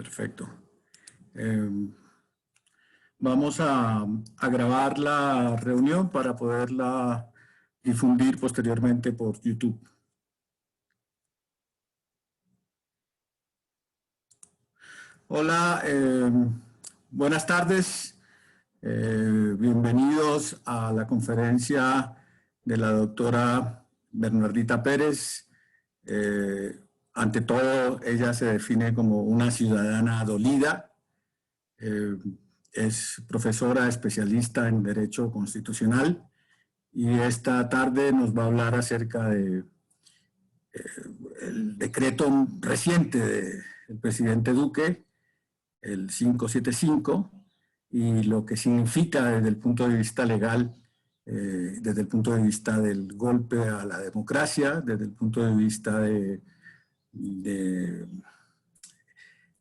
Perfecto. Vamos a grabar la reunión para poderla difundir posteriormente por YouTube. Hola, buenas tardes. Bienvenidos a la conferencia de la doctora Bernardita Pérez. Ante todo, ella se define como una ciudadana dolida. Es profesora especialista en Derecho Constitucional y esta tarde nos va a hablar acerca de el decreto reciente del presidente Duque, el 575, y lo que significa desde el punto de vista legal, desde el punto de vista del golpe a la democracia, desde el punto de vista de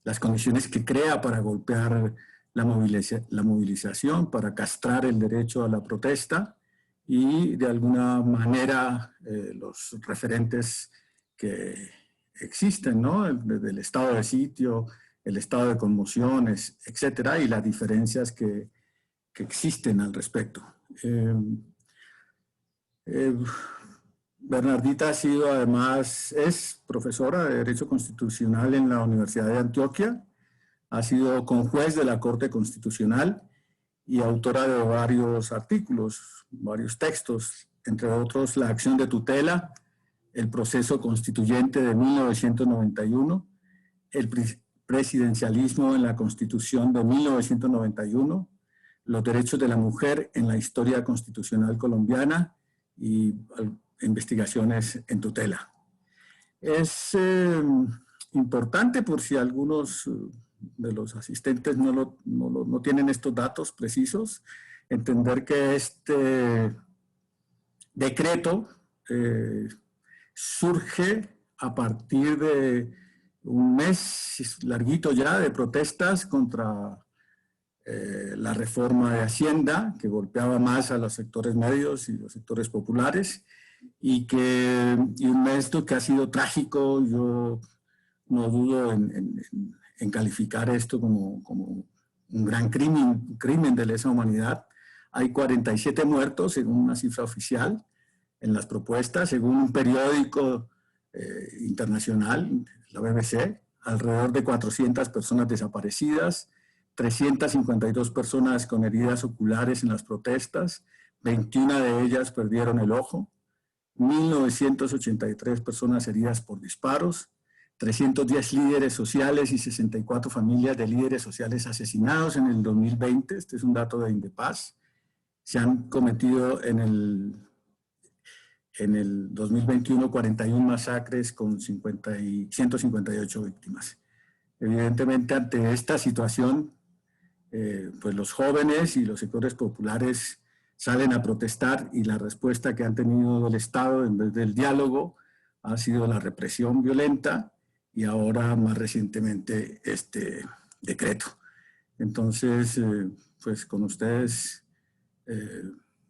las condiciones que crea para golpear la movilización, para castrar el derecho a la protesta y de alguna manera los referentes que existen, ¿no? Desde el estado de sitio, el estado de conmociones, etcétera, y las diferencias que existen al respecto. Bernardita ha sido además, es profesora de Derecho Constitucional en la Universidad de Antioquia, ha sido conjuez de la Corte Constitucional y autora de varios artículos, varios textos, entre otros La acción de tutela, el proceso constituyente de 1991, el presidencialismo en la Constitución de 1991, los derechos de la mujer en la historia constitucional colombiana y investigaciones en tutela. Es importante, por si algunos de los asistentes no tienen estos datos precisos, entender que este decreto surge a partir de un mes larguito ya de protestas contra la reforma de Hacienda, que golpeaba más a los sectores medios y los sectores populares, y un mes que ha sido trágico. Yo no dudo en calificar esto como un gran crimen de lesa humanidad. Hay 47 muertos, según una cifra oficial, en las propuestas, según un periódico internacional, la BBC, alrededor de 400 personas desaparecidas, 352 personas con heridas oculares en las protestas, 21 de ellas perdieron el ojo, 1.983 personas heridas por disparos, 310 líderes sociales y 64 familias de líderes sociales asesinados en el 2020. Este es un dato de Indepaz. Se han cometido en el 2021 41 masacres con 158 víctimas. Evidentemente, ante esta situación, pues los jóvenes y los sectores populares salen a protestar y la respuesta que han tenido del Estado en vez del diálogo ha sido la represión violenta y ahora más recientemente este decreto. Entonces, pues con ustedes,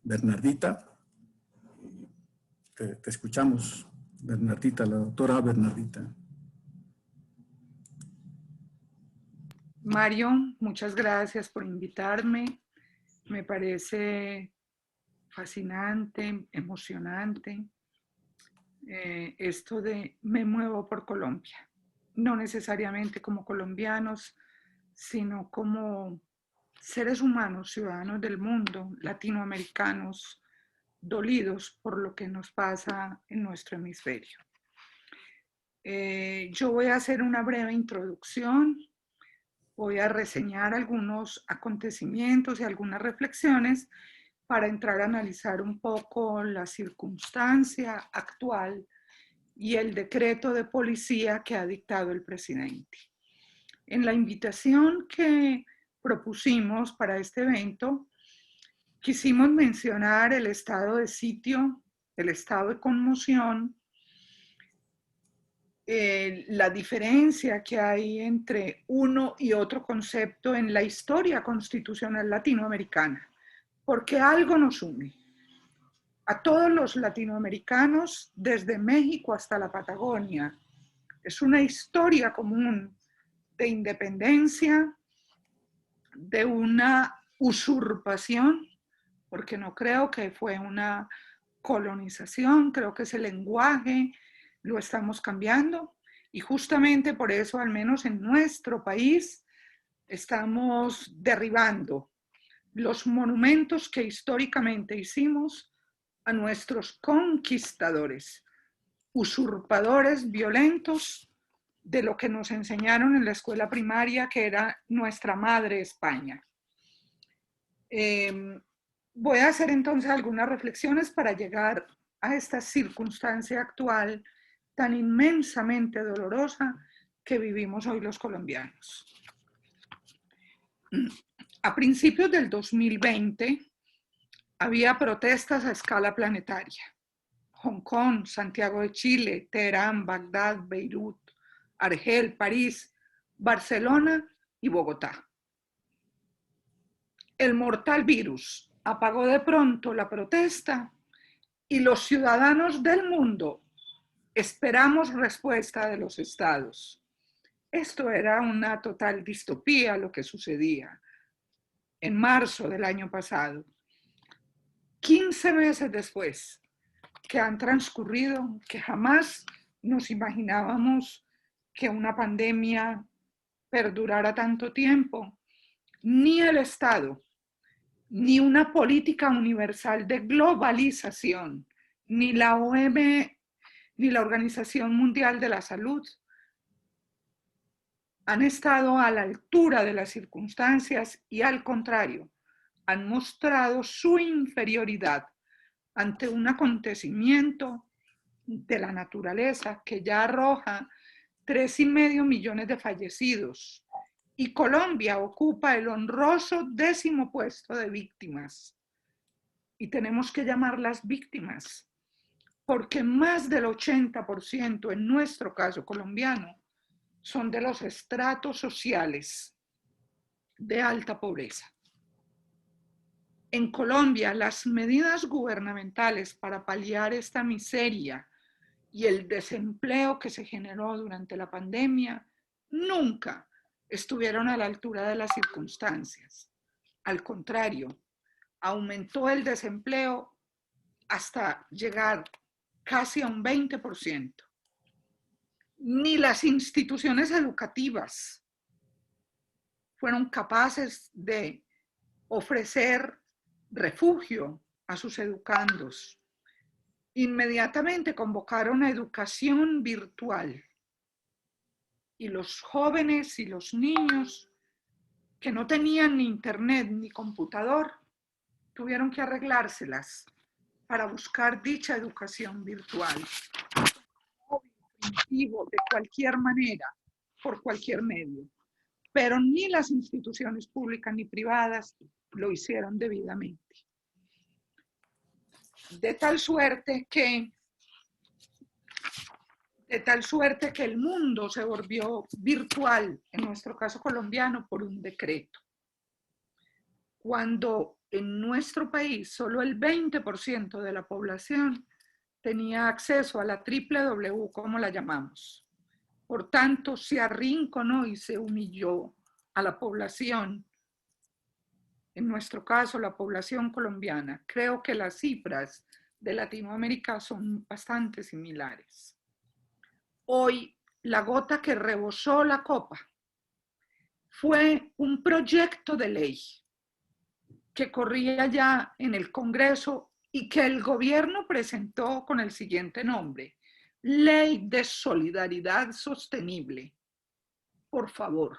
Bernardita, te escuchamos, Bernardita, la doctora Bernardita. Mario, muchas gracias por invitarme. Me parece fascinante, emocionante, esto de me muevo por Colombia. No necesariamente como colombianos, sino como seres humanos, ciudadanos del mundo, latinoamericanos, dolidos por lo que nos pasa en nuestro hemisferio. Yo voy a hacer una breve introducción. Voy a reseñar algunos acontecimientos y algunas reflexiones para entrar a analizar un poco la circunstancia actual y el decreto de policía que ha dictado el presidente. En la invitación que propusimos para este evento, quisimos mencionar el estado de sitio, el estado de conmoción, la diferencia que hay entre uno y otro concepto en la historia constitucional latinoamericana, porque algo nos une a todos los latinoamericanos desde México hasta la Patagonia. Es una historia común de independencia, de una usurpación, porque no creo que fue una colonización, creo que ese lenguaje lo estamos cambiando y justamente por eso, al menos en nuestro país, estamos derribando los monumentos que históricamente hicimos a nuestros conquistadores, usurpadores violentos de lo que nos enseñaron en la escuela primaria, que era nuestra madre España. Voy a hacer entonces algunas reflexiones para llegar a esta circunstancia actual tan inmensamente dolorosa que vivimos hoy los colombianos. A principios del 2020 había protestas a escala planetaria. Hong Kong, Santiago de Chile, Teherán, Bagdad, Beirut, Argel, París, Barcelona y Bogotá. El mortal virus apagó de pronto la protesta y los ciudadanos del mundo esperamos respuesta de los estados. Esto era una total distopía lo que sucedía en marzo del año pasado. 15 meses después que han transcurrido, que jamás nos imaginábamos que una pandemia perdurara tanto tiempo, ni el Estado, ni una política universal de globalización, ni la OMS, ni la Organización Mundial de la Salud han estado a la altura de las circunstancias y al contrario, han mostrado su inferioridad ante un acontecimiento de la naturaleza que ya arroja 3,5 millones de fallecidos y Colombia ocupa el honroso 10º puesto de víctimas. Y tenemos que llamarlas víctimas, porque más del 80% en nuestro caso colombiano son de los estratos sociales de alta pobreza. En Colombia, las medidas gubernamentales para paliar esta miseria y el desempleo que se generó durante la pandemia nunca estuvieron a la altura de las circunstancias. Al contrario, aumentó el desempleo hasta llegar casi a un 20%. Ni las instituciones educativas fueron capaces de ofrecer refugio a sus educandos. Inmediatamente convocaron a educación virtual y los jóvenes y los niños que no tenían ni internet ni computador tuvieron que arreglárselas para buscar dicha educación virtual. De cualquier manera, por cualquier medio, pero ni las instituciones públicas ni privadas lo hicieron debidamente. De tal suerte que el mundo se volvió virtual, en nuestro caso colombiano, por un decreto. Cuando en nuestro país solo el 20% de la población tenía acceso a la www, como la llamamos. Por tanto, se arrinconó y se humilló a la población, en nuestro caso, la población colombiana. Creo que las cifras de Latinoamérica son bastante similares. Hoy, la gota que rebosó la copa fue un proyecto de ley que corría ya en el Congreso y que el gobierno presentó con el siguiente nombre: Ley de Solidaridad Sostenible. Por favor,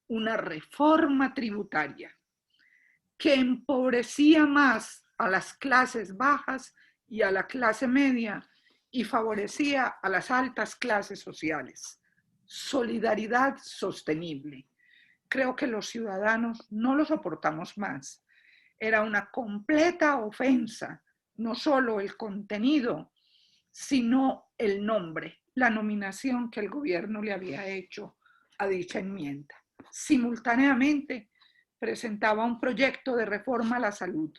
una reforma tributaria que empobrecía más a las clases bajas y a la clase media y favorecía a las altas clases sociales. Solidaridad sostenible. Creo que los ciudadanos no lo soportamos más. Era una completa ofensa, no solo el contenido, sino el nombre, la nominación que el gobierno le había hecho a dicha enmienda. Simultáneamente presentaba un proyecto de reforma a la salud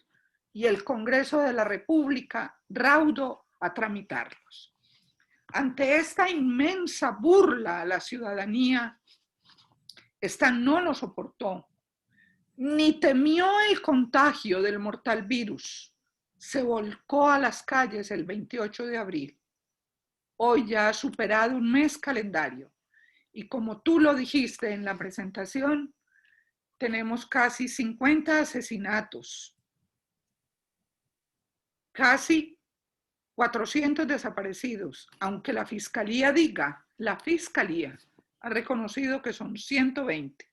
y el Congreso de la República raudo a tramitarlos. Ante esta inmensa burla a la ciudadanía, Esta no lo soportó, ni temió el contagio del mortal virus. Se volcó a las calles el 28 de abril. Hoy ya ha superado un mes calendario. Y como tú lo dijiste en la presentación, tenemos casi 50 asesinatos, casi 400 desaparecidos, aunque la fiscalía ha reconocido que son 120,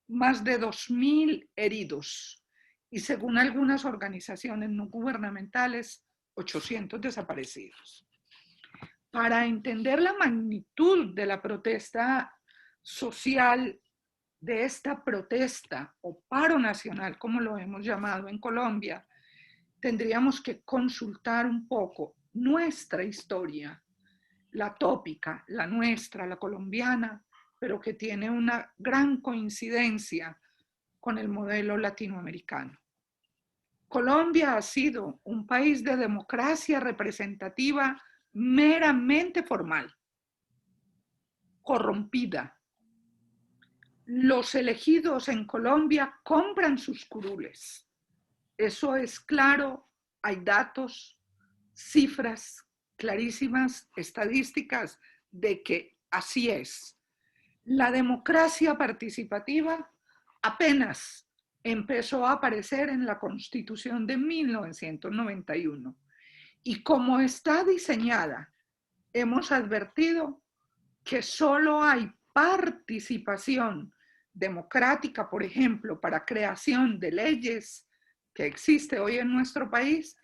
más de 2.000 heridos y según algunas organizaciones no gubernamentales, 800 desaparecidos. Para entender la magnitud de la protesta social, de esta protesta o paro nacional, como lo hemos llamado en Colombia, tendríamos que consultar un poco nuestra historia, la tópica, la nuestra, la colombiana, pero que tiene una gran coincidencia con el modelo latinoamericano. Colombia ha sido un país de democracia representativa meramente formal, corrompida. Los elegidos en Colombia compran sus curules. Eso es claro, hay datos, cifras clarísimas, estadísticas de que así es. La democracia participativa apenas empezó a aparecer en la Constitución de 1991 y como está diseñada, hemos advertido que solo hay participación democrática, por ejemplo, para creación de leyes que existe hoy en nuestro país,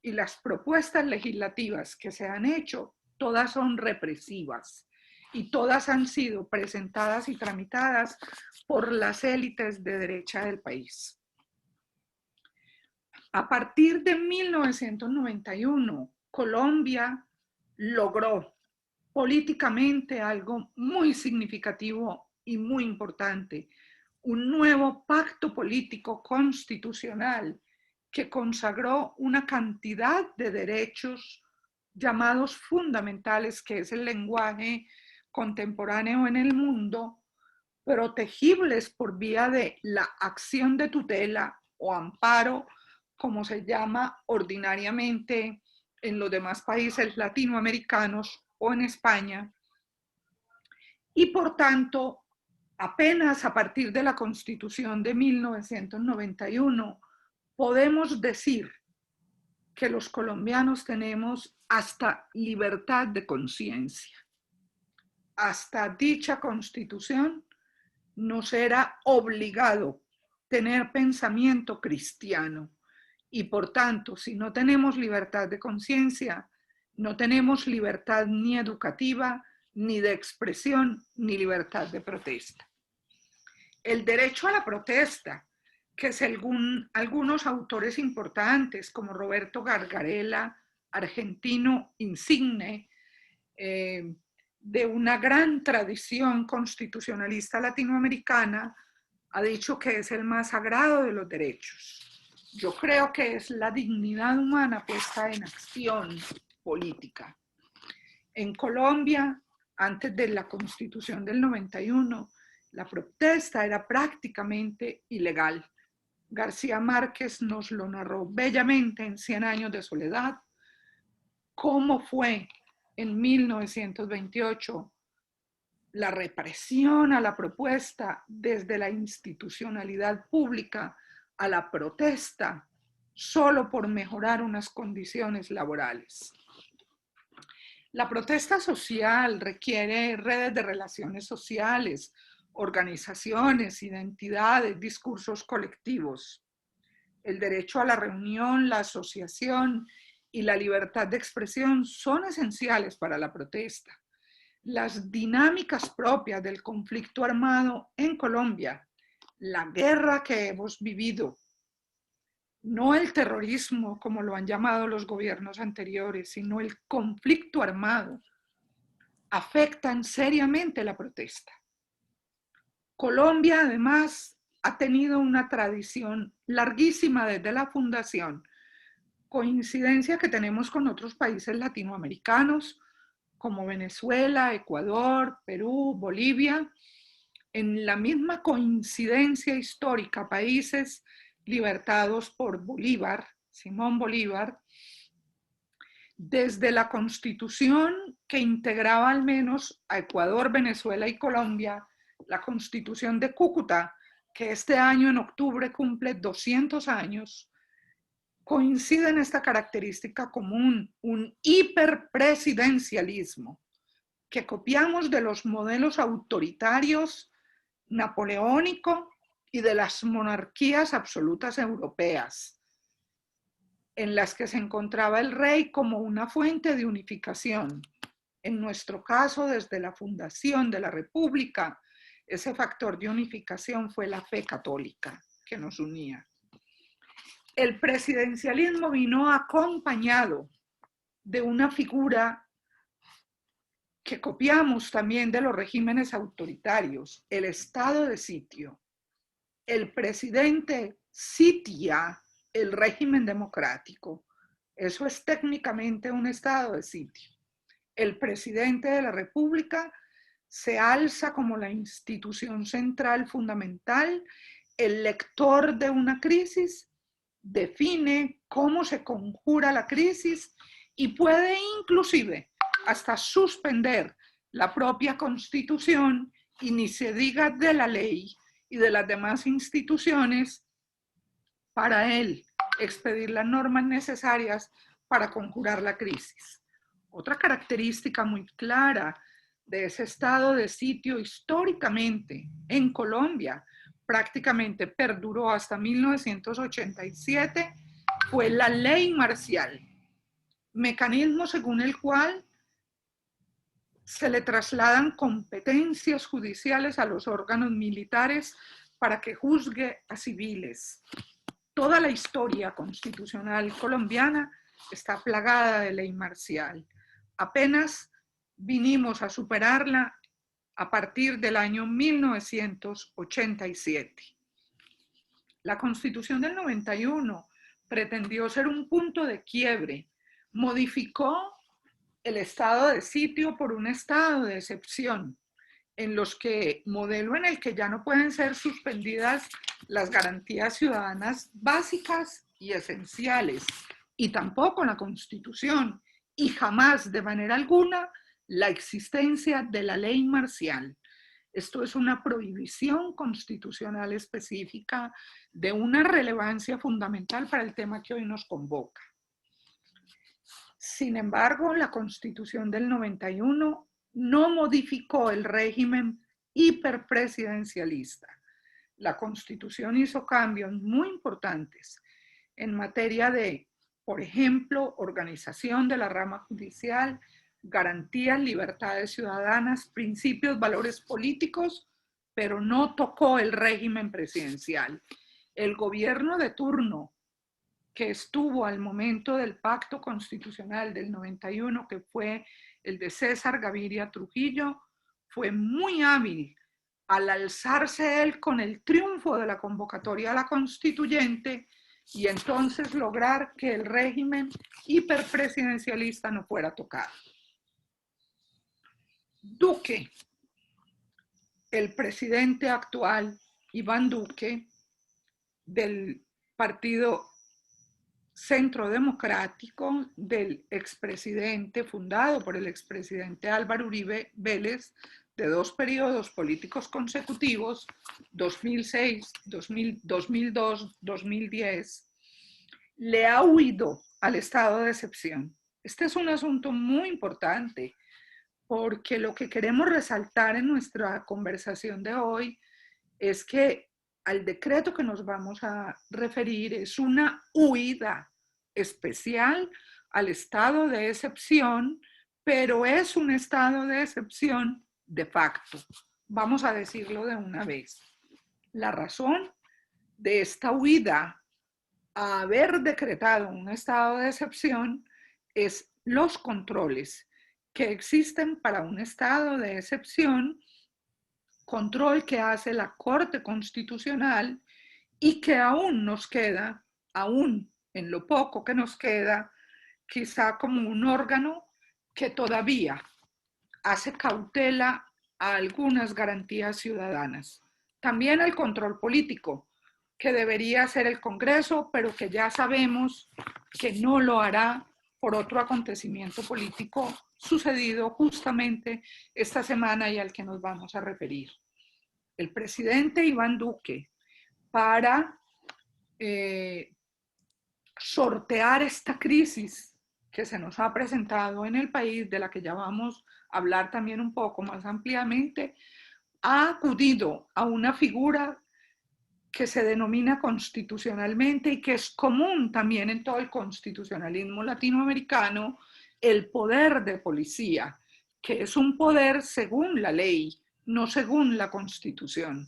y las propuestas legislativas que se han hecho, todas son represivas y todas han sido presentadas y tramitadas por las élites de derecha del país. A partir de 1991, Colombia logró políticamente algo muy significativo y muy importante, un nuevo pacto político constitucional que consagró una cantidad de derechos llamados fundamentales, que es el lenguaje contemporáneo en el mundo, protegibles por vía de la acción de tutela o amparo, como se llama ordinariamente en los demás países latinoamericanos o en España. Y por tanto, apenas a partir de la Constitución de 1991, podemos decir que los colombianos tenemos hasta libertad de conciencia. Hasta dicha Constitución nos era obligado tener pensamiento cristiano y por tanto, si no tenemos libertad de conciencia, no tenemos libertad ni educativa, ni de expresión, ni libertad de protesta. El derecho a la protesta, que según algunos autores importantes como Roberto Gargarella, argentino insigne, de una gran tradición constitucionalista latinoamericana, ha dicho que es el más sagrado de los derechos. Yo creo que es la dignidad humana puesta en acción política. En Colombia, antes de la Constitución del 91, la protesta era prácticamente ilegal. García Márquez nos lo narró bellamente en 100 años de soledad, cómo fue en 1928 la represión a la propuesta desde la institucionalidad pública a la protesta solo por mejorar unas condiciones laborales. La protesta social requiere redes de relaciones sociales, organizaciones, identidades, discursos colectivos. El derecho a la reunión, la asociación y la libertad de expresión son esenciales para la protesta. Las dinámicas propias del conflicto armado en Colombia, la guerra que hemos vivido, no el terrorismo como lo han llamado los gobiernos anteriores, sino el conflicto armado, afectan seriamente la protesta. Colombia además ha tenido una tradición larguísima desde la fundación, coincidencia que tenemos con otros países latinoamericanos como Venezuela, Ecuador, Perú, Bolivia, en la misma coincidencia histórica, países libertados por Bolívar, Simón Bolívar, desde la Constitución que integraba al menos a Ecuador, Venezuela y Colombia, la Constitución de Cúcuta, que este año en octubre cumple 200 años, coincide en esta característica común, un hiperpresidencialismo, que copiamos de los modelos autoritarios napoleónico y de las monarquías absolutas europeas, en las que se encontraba el rey como una fuente de unificación. En nuestro caso, desde la fundación de la República, ese factor de unificación fue la fe católica que nos unía. El presidencialismo vino acompañado de una figura que copiamos también de los regímenes autoritarios, el estado de sitio. El presidente sitia el régimen democrático. Eso es técnicamente un estado de sitio. El presidente de la República se alza como la institución central fundamental, el lector de una crisis, define cómo se conjura la crisis y puede inclusive hasta suspender la propia Constitución y ni se diga de la ley y de las demás instituciones para él expedir las normas necesarias para conjurar la crisis. Otra característica muy clara de ese estado de sitio históricamente en Colombia, prácticamente perduró hasta 1987, fue la ley marcial, mecanismo según el cual se le trasladan competencias judiciales a los órganos militares para que juzgue a civiles. Toda la historia constitucional colombiana está plagada de ley marcial. Apenas vinimos a superarla a partir del año 1987. La Constitución del 91 pretendió ser un punto de quiebre, modificó el estado de sitio por un estado de excepción, modelo en el que ya no pueden ser suspendidas las garantías ciudadanas básicas y esenciales, y tampoco la Constitución, y jamás de manera alguna la existencia de la ley marcial. Esto es una prohibición constitucional específica de una relevancia fundamental para el tema que hoy nos convoca. Sin embargo, la Constitución del 91 no modificó el régimen hiperpresidencialista. La Constitución hizo cambios muy importantes en materia de, por ejemplo, organización de la rama judicial, garantías, libertades ciudadanas, principios, valores políticos, pero no tocó el régimen presidencial. El gobierno de turno que estuvo al momento del pacto constitucional del 91, que fue el de César Gaviria Trujillo, fue muy hábil al alzarse él con el triunfo de la convocatoria a la constituyente y entonces lograr que el régimen hiperpresidencialista no fuera tocado. Duque, el presidente actual, Iván Duque, del partido Centro Democrático, del expresidente, fundado por el expresidente Álvaro Uribe Vélez, de 2 periodos políticos consecutivos, 2006, 2002, 2010, le ha huido al estado de excepción. Este es un asunto muy importante, porque lo que queremos resaltar en nuestra conversación de hoy es que al decreto que nos vamos a referir es una huida especial al estado de excepción, pero es un estado de excepción de facto. Vamos a decirlo de una vez. La razón de esta huida a haber decretado un estado de excepción es los controles que existen para un estado de excepción, control que hace la Corte Constitucional y que aún nos queda, aún en lo poco que nos queda, quizá como un órgano que todavía hace cautela a algunas garantías ciudadanas. También el control político, que debería hacer el Congreso, pero que ya sabemos que no lo hará por otro acontecimiento político sucedido justamente esta semana y al que nos vamos a referir. El presidente Iván Duque, para sortear esta crisis que se nos ha presentado en el país, de la que ya vamos a hablar también un poco más ampliamente, ha acudido a una figura que se denomina constitucionalmente y que es común también en todo el constitucionalismo latinoamericano, el poder de policía, que es un poder según la ley, no según la Constitución.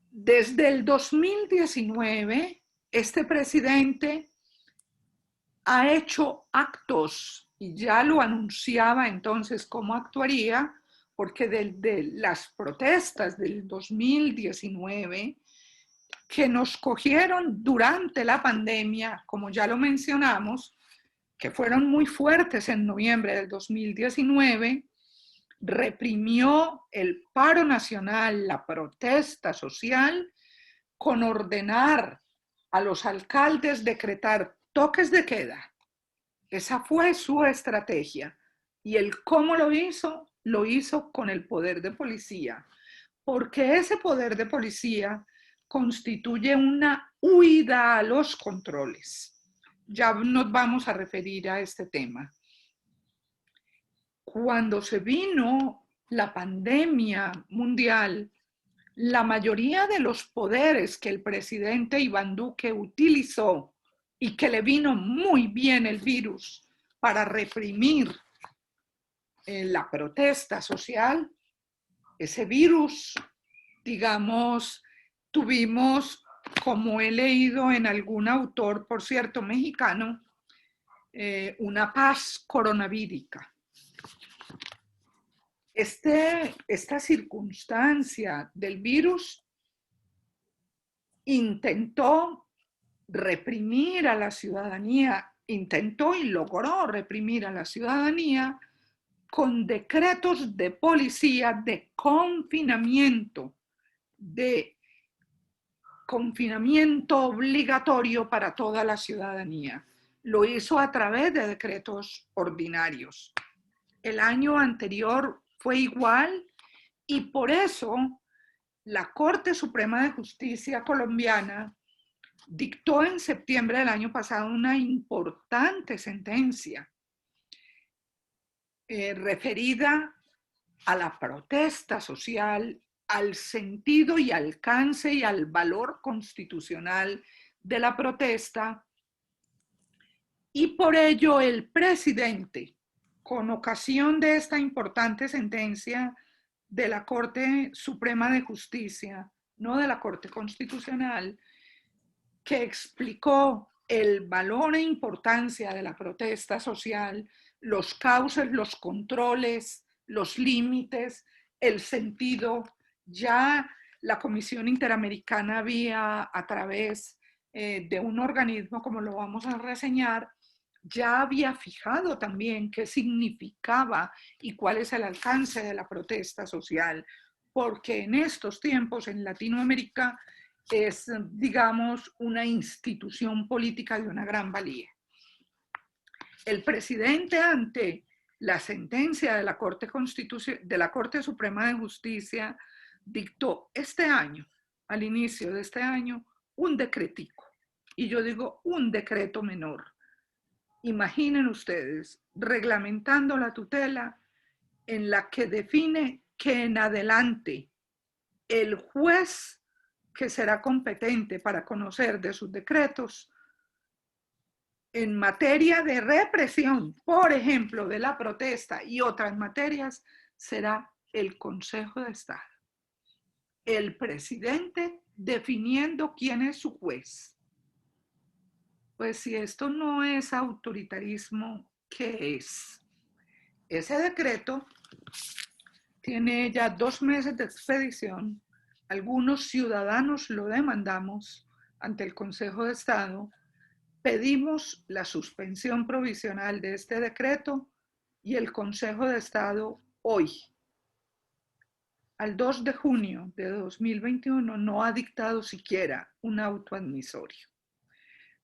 Desde el 2019, este presidente ha hecho actos, y ya lo anunciaba entonces cómo actuaría, porque desde las protestas del 2019, que nos cogieron durante la pandemia, como ya lo mencionamos, que fueron muy fuertes en noviembre del 2019, reprimió el paro nacional, la protesta social, con ordenar a los alcaldes decretar toques de queda. Esa fue su estrategia. Y el cómo lo hizo con el poder de policía, porque ese poder de policía constituye una huida a los controles. Ya nos vamos a referir a este tema. Cuando se vino la pandemia mundial, la mayoría de los poderes que el presidente Iván Duque utilizó y que le vino muy bien el virus para reprimir la protesta social, ese virus, digamos, tuvimos, como he leído en algún autor, por cierto, mexicano, una paz coronavírica. Esta circunstancia del virus intentó reprimir a la ciudadanía, intentó y logró reprimir a la ciudadanía con decretos de policía de confinamiento obligatorio para toda la ciudadanía. Lo hizo a través de decretos ordinarios. El año anterior fue igual y por eso la Corte Suprema de Justicia colombiana dictó en septiembre del año pasado una importante sentencia referida a la protesta social, al sentido y alcance y al valor constitucional de la protesta, y por ello el presidente, con ocasión de esta importante sentencia de la Corte Suprema de Justicia, no de la Corte Constitucional, que explicó el valor e importancia de la protesta social, los cauces, los controles, los límites, el sentido. Ya la Comisión Interamericana había, a través de un organismo, como lo vamos a reseñar, ya había fijado también qué significaba y cuál es el alcance de la protesta social, porque en estos tiempos en Latinoamérica es, digamos, una institución política de una gran valía. El presidente, ante la sentencia de la Corte Suprema de Justicia, dictó este año, al inicio de este año, un decretico. Y yo digo un decreto menor. Imaginen ustedes, reglamentando la tutela, en la que define que en adelante el juez que será competente para conocer de sus decretos en materia de represión, por ejemplo, de la protesta y otras materias, será el Consejo de Estado. El presidente definiendo quién es su juez. Pues si esto no es autoritarismo, ¿qué es? Ese decreto tiene ya 2 meses de expedición. Algunos ciudadanos lo demandamos ante el Consejo de Estado. Pedimos la suspensión provisional de este decreto y el Consejo de Estado hoy al 2 de junio de 2021 no ha dictado siquiera un auto admisorio.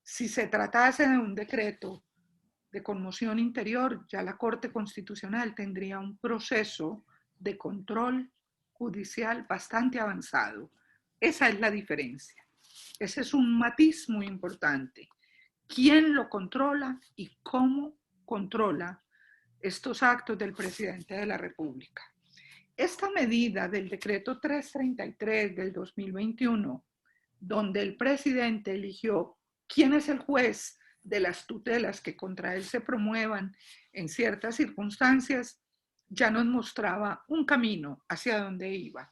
Si se tratase de un decreto de conmoción interior, ya la Corte Constitucional tendría un proceso de control judicial bastante avanzado. Esa es la diferencia. Ese es un matiz muy importante. ¿Quién lo controla y cómo controla estos actos del presidente de la República? Esta medida del decreto 333 del 2021, donde el presidente eligió quién es el juez de las tutelas que contra él se promuevan en ciertas circunstancias, ya nos mostraba un camino hacia donde iba.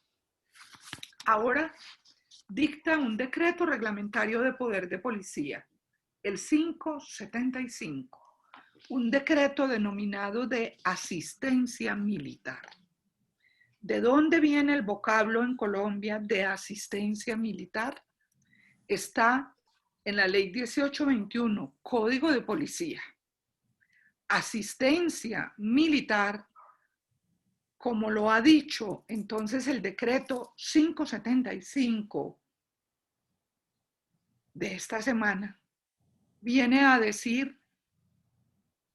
Ahora dicta un decreto reglamentario de poder de policía, el 575, un decreto denominado de asistencia militar. ¿De dónde viene el vocablo en Colombia de asistencia militar? Está en la ley 1821, Código de Policía. Asistencia militar, como lo ha dicho entonces el decreto 575 de esta semana, viene a decir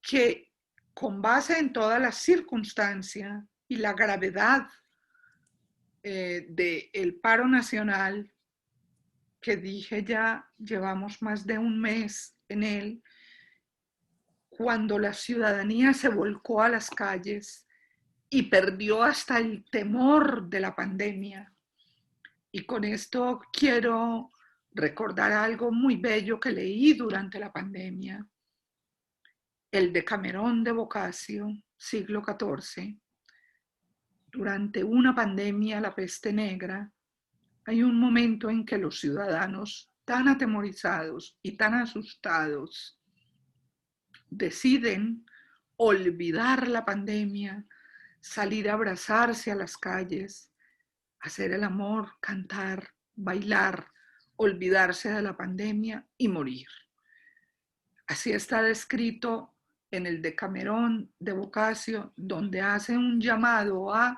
que con base en todas las circunstancias y la gravedad del paro nacional, que dije ya llevamos más de un mes en él, cuando la ciudadanía se volcó a las calles y perdió hasta el temor de la pandemia. Y con esto quiero recordar algo muy bello que leí durante la pandemia. El Decamerón de Boccaccio, siglo XIV. Durante una pandemia, la peste negra, hay un momento en que los ciudadanos, tan atemorizados y tan asustados, deciden olvidar la pandemia, salir a abrazarse a las calles, hacer el amor, cantar, bailar, olvidarse de la pandemia y morir. Así está descrito en el Decamerón de Boccaccio, donde hace un llamado a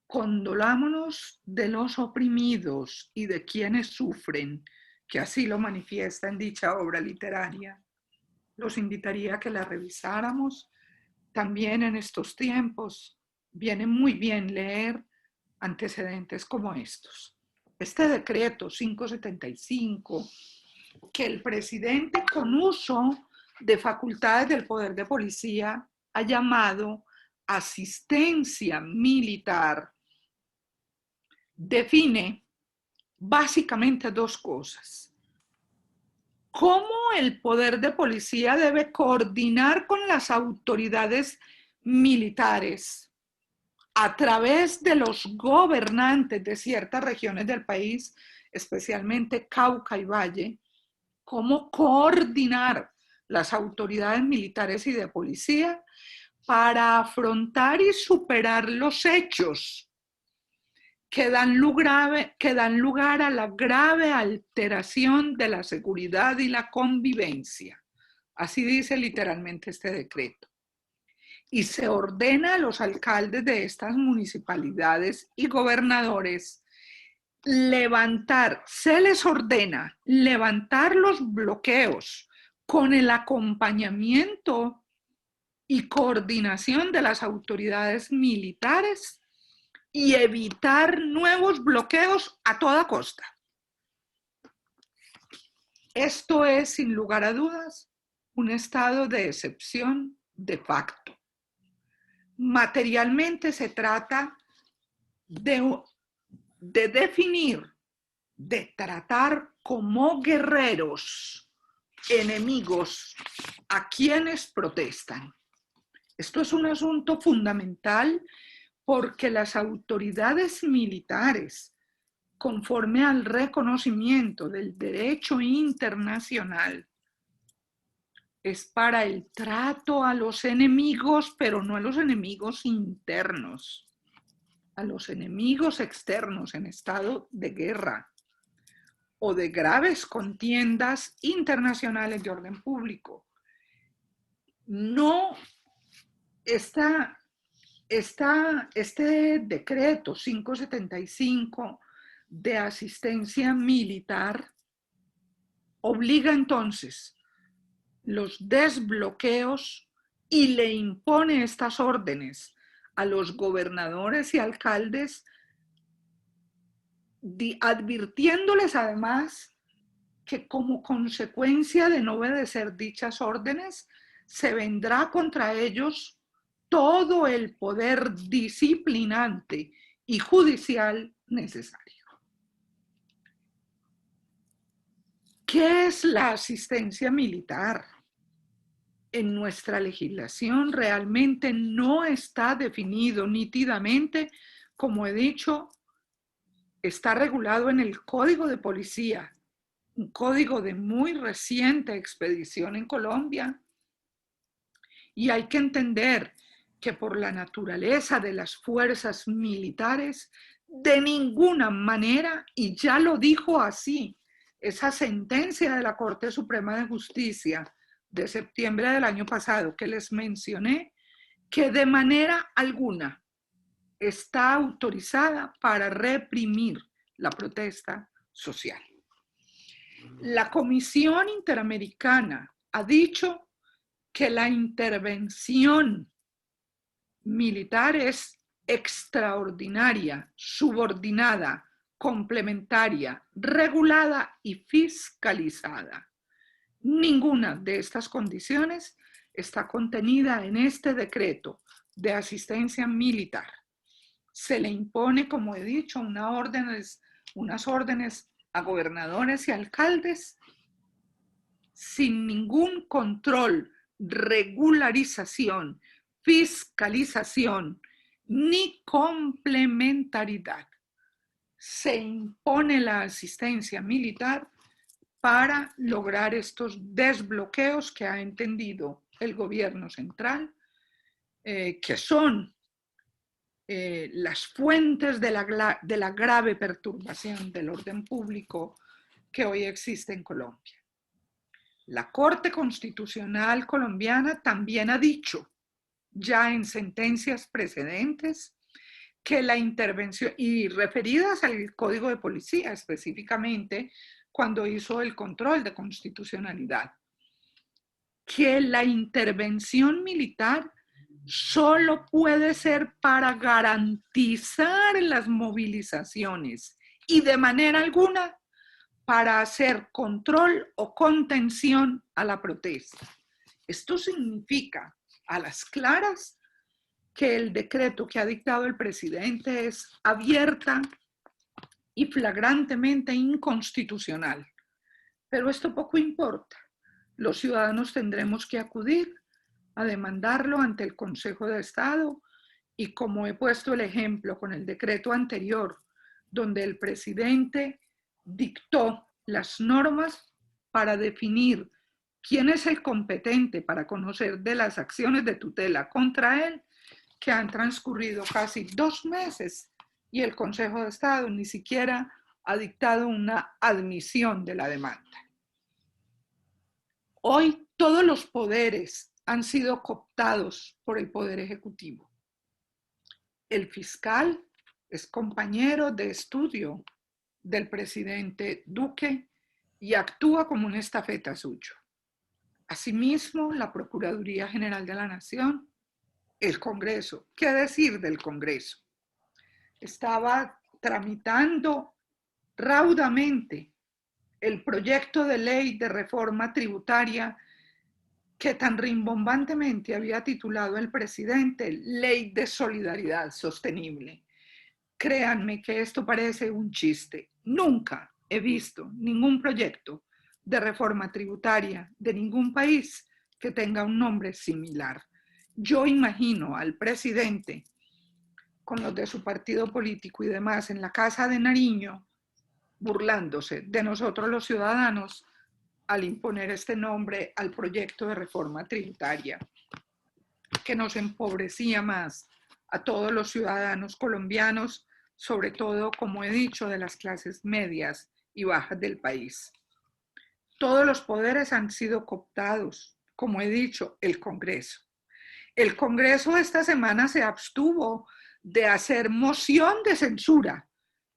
condolámonos de los oprimidos y de quienes sufren, que así lo manifiesta en dicha obra literaria. Los invitaría a que la revisáramos. También en estos tiempos viene muy bien leer antecedentes como estos. Este decreto 575, que el presidente con uso de facultades del poder de policía ha llamado asistencia militar, define básicamente dos cosas. ¿Cómo el poder de policía debe coordinar con las autoridades militares a través de los gobernantes de ciertas regiones del país, especialmente Cauca y Valle? ¿Cómo coordinar las autoridades militares y de policía para afrontar y superar los hechos que dan lugar a la grave alteración de la seguridad y la convivencia? Así dice literalmente este decreto. Y se ordena a los alcaldes de estas municipalidades y gobernadores se les ordena levantar los bloqueos con el acompañamiento y coordinación de las autoridades militares y evitar nuevos bloqueos a toda costa. Esto es, sin lugar a dudas, un estado de excepción de facto. Materialmente se trata de definir, de tratar como guerreros enemigos a quienes protestan. Esto es un asunto fundamental porque las autoridades militares, conforme al reconocimiento del derecho internacional, es para el trato a los enemigos, pero no a los enemigos internos, a los enemigos externos en estado de guerra o de graves contiendas internacionales de orden público. No, esta Este decreto 575 de asistencia militar obliga entonces los desbloqueos y le impone estas órdenes a los gobernadores y alcaldes, advirtiéndoles además que como consecuencia de no obedecer dichas órdenes, se vendrá contra ellos todo el poder disciplinante y judicial necesario. ¿Qué es la asistencia militar? En nuestra legislación realmente no está definido nítidamente, como he dicho, está regulado en el Código de Policía, un código de muy reciente expedición en Colombia, y hay que entender que por la naturaleza de las fuerzas militares, de ninguna manera, y ya lo dijo así, esa sentencia de la Corte Suprema de Justicia de septiembre del año pasado que les mencioné, que de manera alguna está autorizada para reprimir la protesta social. La Comisión Interamericana ha dicho que la intervención militar es extraordinaria, subordinada, complementaria, regulada y fiscalizada. Ninguna de estas condiciones está contenida en este decreto de asistencia militar. Se le impone, como he dicho, unas órdenes a gobernadores y alcaldes sin ningún control, regularización, fiscalización ni complementariedad. Se impone la asistencia militar para lograr estos desbloqueos que ha entendido el gobierno central, que son las fuentes de la grave perturbación del orden público que hoy existe en Colombia. La Corte Constitucional colombiana también ha dicho, ya en sentencias precedentes, que la intervención, y referidas al Código de Policía específicamente, cuando hizo el control de constitucionalidad, que la intervención militar solo puede ser para garantizar las movilizaciones y de manera alguna para hacer control o contención a la protesta. Esto significa a las claras que el decreto que ha dictado el presidente es abierta y flagrantemente inconstitucional. Pero esto poco importa. Los ciudadanos tendremos que acudir a demandarlo ante el Consejo de Estado y como he puesto el ejemplo con el decreto anterior, donde el presidente dictó las normas para definir quién es el competente para conocer de las acciones de tutela contra él, que han transcurrido casi 2 meses y el Consejo de Estado ni siquiera ha dictado una admisión de la demanda. Hoy todos los poderes han sido cooptados por el Poder Ejecutivo. El fiscal es compañero de estudio del presidente Duque y actúa como un estafeta suyo. Asimismo, la Procuraduría General de la Nación, el Congreso, ¿qué decir del Congreso? Estaba tramitando raudamente el proyecto de ley de reforma tributaria que tan rimbombantemente había titulado el presidente Ley de Solidaridad Sostenible. Créanme que esto parece un chiste. Nunca he visto ningún proyecto de reforma tributaria de ningún país que tenga un nombre similar. Yo imagino al presidente con los de su partido político y demás en la Casa de Nariño burlándose de nosotros los ciudadanos al imponer este nombre al proyecto de reforma tributaria que nos empobrecía más a todos los ciudadanos colombianos, sobre todo, como he dicho, de las clases medias y bajas del país. Todos los poderes han sido cooptados, como he dicho, el Congreso. El Congreso esta semana se abstuvo de hacer moción de censura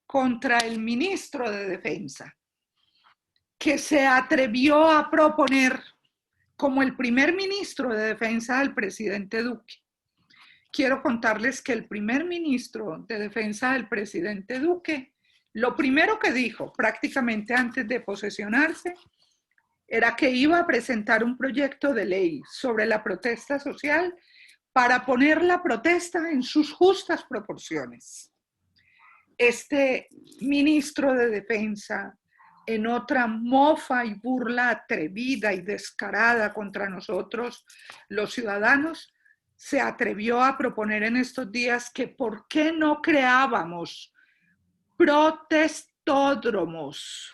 contra el ministro de Defensa, que se atrevió a proponer como el primer ministro de Defensa del presidente Duque. Quiero contarles que el primer ministro de Defensa del presidente Duque, lo primero que dijo prácticamente antes de posesionarse era que iba a presentar un proyecto de ley sobre la protesta social para poner la protesta en sus justas proporciones. Este ministro de Defensa, en otra mofa y burla atrevida y descarada contra nosotros, los ciudadanos, se atrevió a proponer en estos días que por qué no creábamos protestódromos,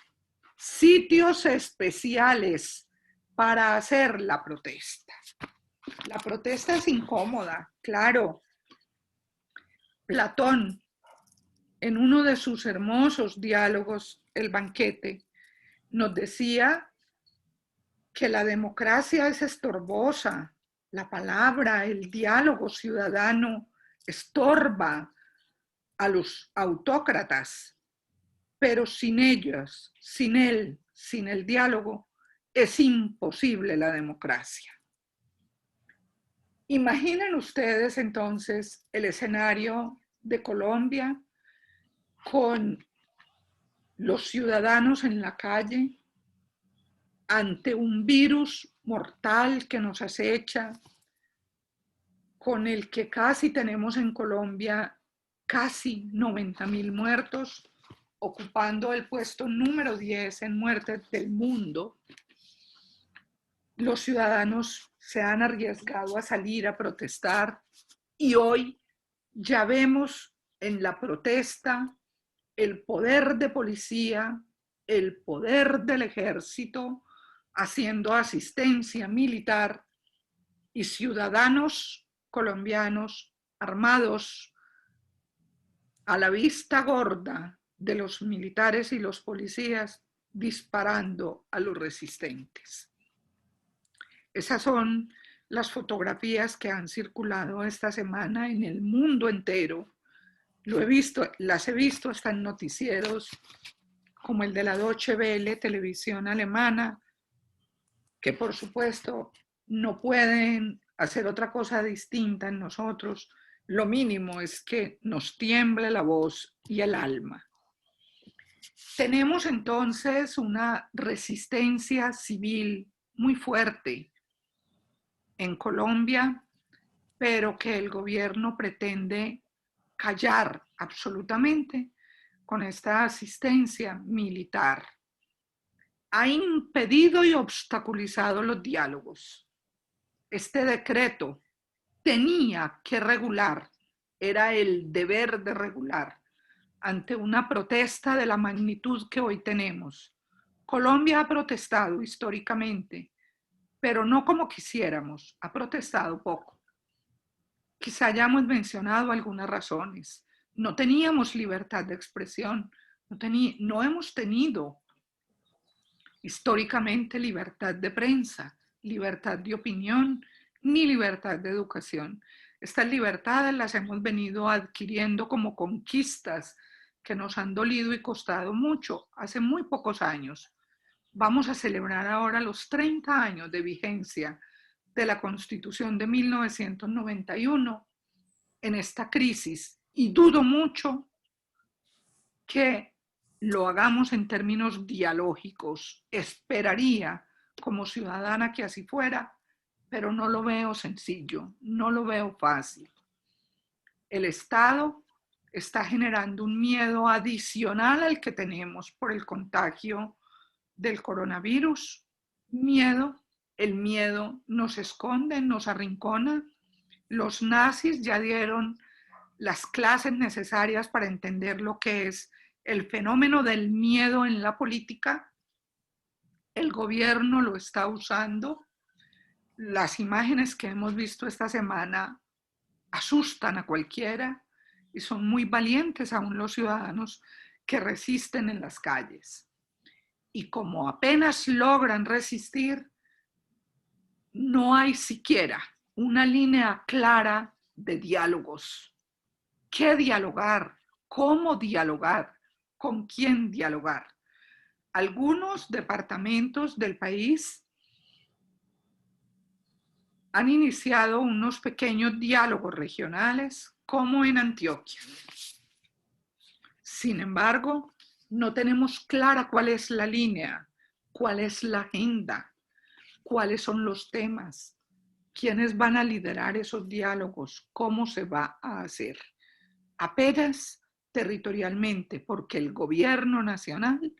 sitios especiales para hacer la protesta. La protesta es incómoda, claro. Platón, en uno de sus hermosos diálogos, El banquete, nos decía que la democracia es estorbosa, la palabra, el diálogo ciudadano estorba a los autócratas, pero sin ellos, sin él, sin el diálogo, es imposible la democracia. Imaginen ustedes entonces el escenario de Colombia con los ciudadanos en la calle ante un virus mortal que nos acecha, con el que casi tenemos en Colombia casi 90.000 muertos, ocupando el puesto número 10 en muertes del mundo. Los ciudadanos se han arriesgado a salir a protestar y hoy ya vemos en la protesta el poder de policía, el poder del ejército haciendo asistencia militar y ciudadanos colombianos armados a la vista gorda de los militares y los policías disparando a los resistentes. Esas son las fotografías que han circulado esta semana en el mundo entero. Las he visto hasta en noticieros como el de la Deutsche Welle, televisión alemana, que por supuesto no pueden hacer otra cosa distinta en nosotros. Lo mínimo es que nos tiemble la voz y el alma. Tenemos entonces una resistencia civil muy fuerte en Colombia, pero que el gobierno pretende callar absolutamente con esta asistencia militar. Ha impedido y obstaculizado los diálogos. Este decreto tenía que regular, era el deber de regular, ante una protesta de la magnitud que hoy tenemos. Colombia ha protestado históricamente, pero no como quisiéramos, ha protestado poco. Quizá hayamos mencionado algunas razones. No teníamos libertad de expresión, no hemos tenido históricamente libertad de prensa, libertad de opinión, ni libertad de educación. Estas libertades las hemos venido adquiriendo como conquistas que nos han dolido y costado mucho hace muy pocos años. Vamos a celebrar ahora los 30 años de vigencia de la Constitución de 1991 en esta crisis y dudo mucho que lo hagamos en términos dialógicos. Esperaría como ciudadana que así fuera, pero no lo veo sencillo, no lo veo fácil. El Estado está generando un miedo adicional al que tenemos por el contagio del coronavirus. El miedo nos esconde, nos arrincona. Los nazis ya dieron las clases necesarias para entender lo que es el fenómeno del miedo en la política. El gobierno lo está usando. Las imágenes que hemos visto esta semana asustan a cualquiera y son muy valientes aún los ciudadanos que resisten en las calles. Y como apenas logran resistir, no hay siquiera una línea clara de diálogos. ¿Qué dialogar? ¿Cómo dialogar? ¿Con quién dialogar? Algunos departamentos del país han iniciado unos pequeños diálogos regionales, como en Antioquia. Sin embargo, no tenemos clara cuál es la línea, cuál es la agenda, cuáles son los temas, quiénes van a liderar esos diálogos, cómo se va a hacer. Apenas territorialmente, porque el gobierno nacional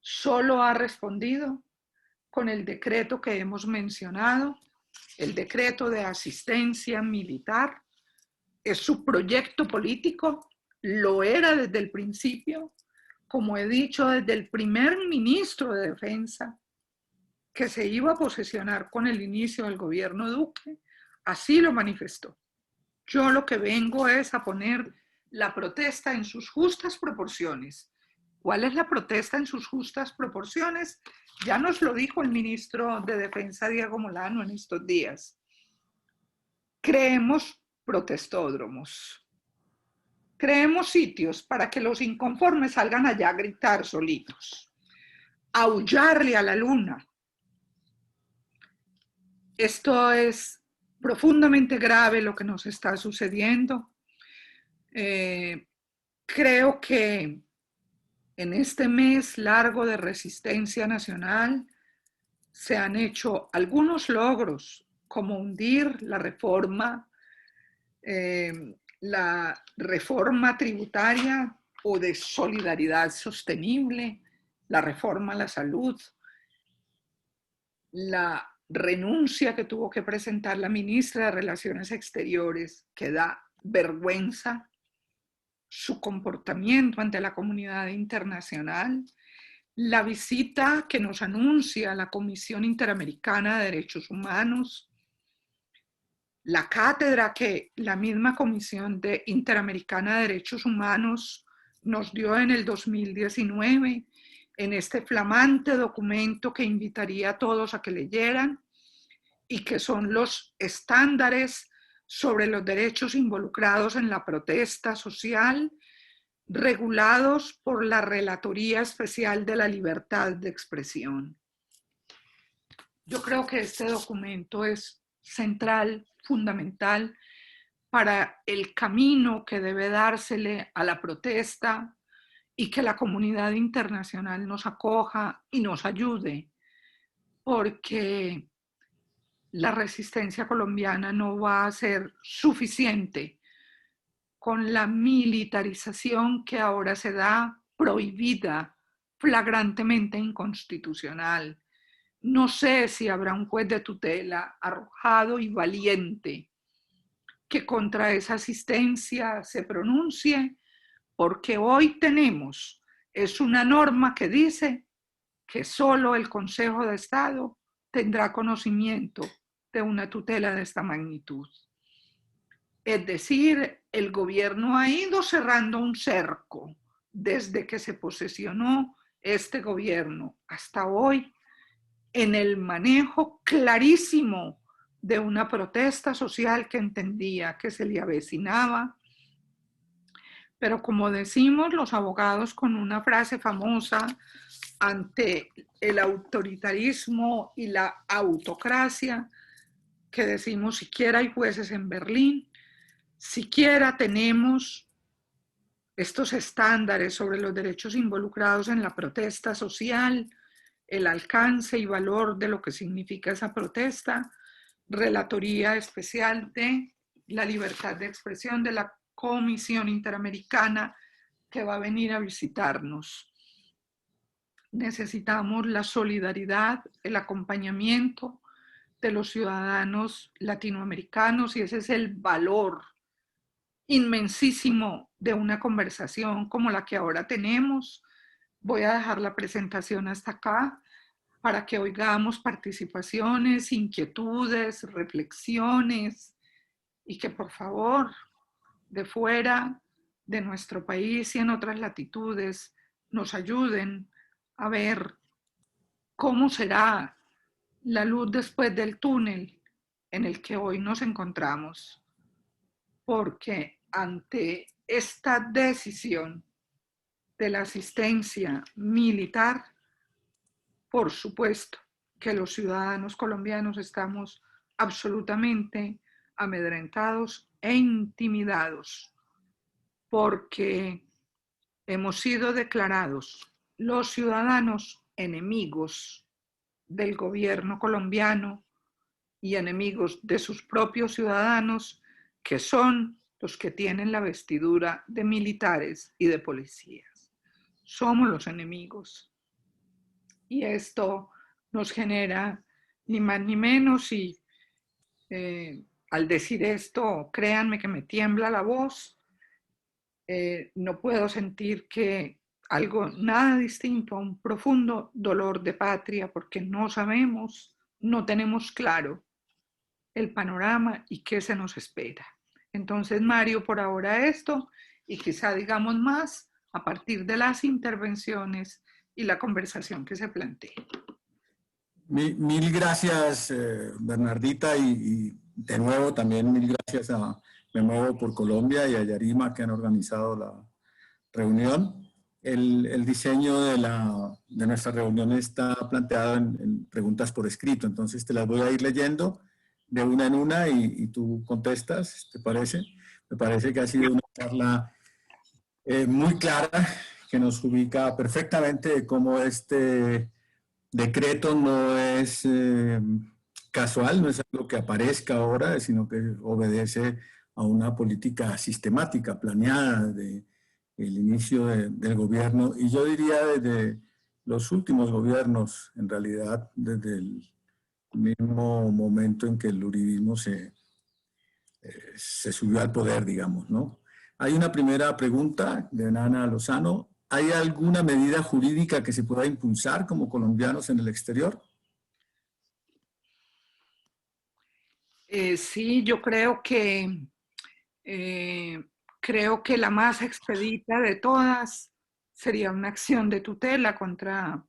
solo ha respondido con el decreto que hemos mencionado, el decreto de asistencia militar. Es su proyecto político, lo era desde el principio, como he dicho, desde el primer ministro de Defensa, que se iba a posesionar con el inicio del gobierno Duque, así lo manifestó. Yo lo que vengo es a poner la protesta en sus justas proporciones. ¿Cuál es la protesta en sus justas proporciones? Ya nos lo dijo el ministro de Defensa, Diego Molano, en estos días. Creemos protestódromos. Creemos sitios para que los inconformes salgan allá a gritar solitos, a aullarle a la luna. Esto es profundamente grave lo que nos está sucediendo. Creo que en este mes largo de resistencia nacional se han hecho algunos logros, como hundir la reforma tributaria o de solidaridad sostenible, la reforma a la salud, la renuncia que tuvo que presentar la ministra de Relaciones Exteriores, que da vergüenza, su comportamiento ante la comunidad internacional, la visita que nos anuncia la Comisión Interamericana de Derechos Humanos, la cátedra que la misma Comisión Interamericana de Derechos Humanos nos dio en el 2019, en este flamante documento que invitaría a todos a que leyeran y que son los estándares sobre los derechos involucrados en la protesta social, regulados por la Relatoría Especial de la Libertad de Expresión. Yo creo que este documento es central, fundamental, para el camino que debe dársele a la protesta y que la comunidad internacional nos acoja y nos ayude, porque la resistencia colombiana no va a ser suficiente con la militarización que ahora se da, prohibida, flagrantemente inconstitucional. No sé si habrá un juez de tutela arrojado y valiente que contra esa asistencia se pronuncie, porque hoy tenemos, es una norma que dice que solo el Consejo de Estado tendrá conocimiento de una tutela de esta magnitud. Es decir, el gobierno ha ido cerrando un cerco desde que se posesionó este gobierno hasta hoy en el manejo clarísimo de una protesta social que entendía que se le avecinaba. Pero como decimos los abogados con una frase famosa, ante el autoritarismo y la autocracia, que decimos siquiera hay jueces en Berlín, siquiera tenemos estos estándares sobre los derechos involucrados en la protesta social, el alcance y valor de lo que significa esa protesta, Relatoría Especial de la Libertad de Expresión de la Comisión Interamericana que va a venir a visitarnos. Necesitamos la solidaridad, el acompañamiento de los ciudadanos latinoamericanos y ese es el valor inmensísimo de una conversación como la que ahora tenemos. Voy a dejar la presentación hasta acá para que oigamos participaciones, inquietudes, reflexiones y que por favor de fuera de nuestro país y en otras latitudes nos ayuden a ver cómo será la luz después del túnel en el que hoy nos encontramos, porque ante esta decisión de la asistencia militar, por supuesto que los ciudadanos colombianos estamos absolutamente amedrentados e intimidados, porque hemos sido declarados los ciudadanos enemigos del gobierno colombiano y enemigos de sus propios ciudadanos, que son los que tienen la vestidura de militares y de policías. Somos los enemigos. Y esto nos genera ni más ni menos, y al decir esto, créanme que me tiembla la voz. No puedo sentir que algo nada distinto a un profundo dolor de patria, porque no sabemos, no tenemos claro el panorama y qué se nos espera. Entonces, Mario, por ahora esto, y quizá digamos más a partir de las intervenciones y la conversación que se plantea. Mil gracias, Bernardita, y de nuevo también mil gracias a Me Muevo por Colombia y a Yarima, que han organizado la reunión. El diseño de nuestra reunión está planteado en preguntas por escrito, entonces te las voy a ir leyendo de una en una y tú contestas, ¿te parece? Me parece que ha sido una charla muy clara, que nos ubica perfectamente cómo este decreto no es casual, no es algo que aparezca ahora, sino que obedece a una política sistemática, planeada de el inicio del gobierno, y yo diría desde los últimos gobiernos, en realidad, desde el mismo momento en que el uribismo se subió al poder, digamos, ¿no? Hay una primera pregunta de Nana Lozano. ¿Hay alguna medida jurídica que se pueda impulsar como colombianos en el exterior? Sí, yo creo que la más expedita de todas sería una acción de tutela contra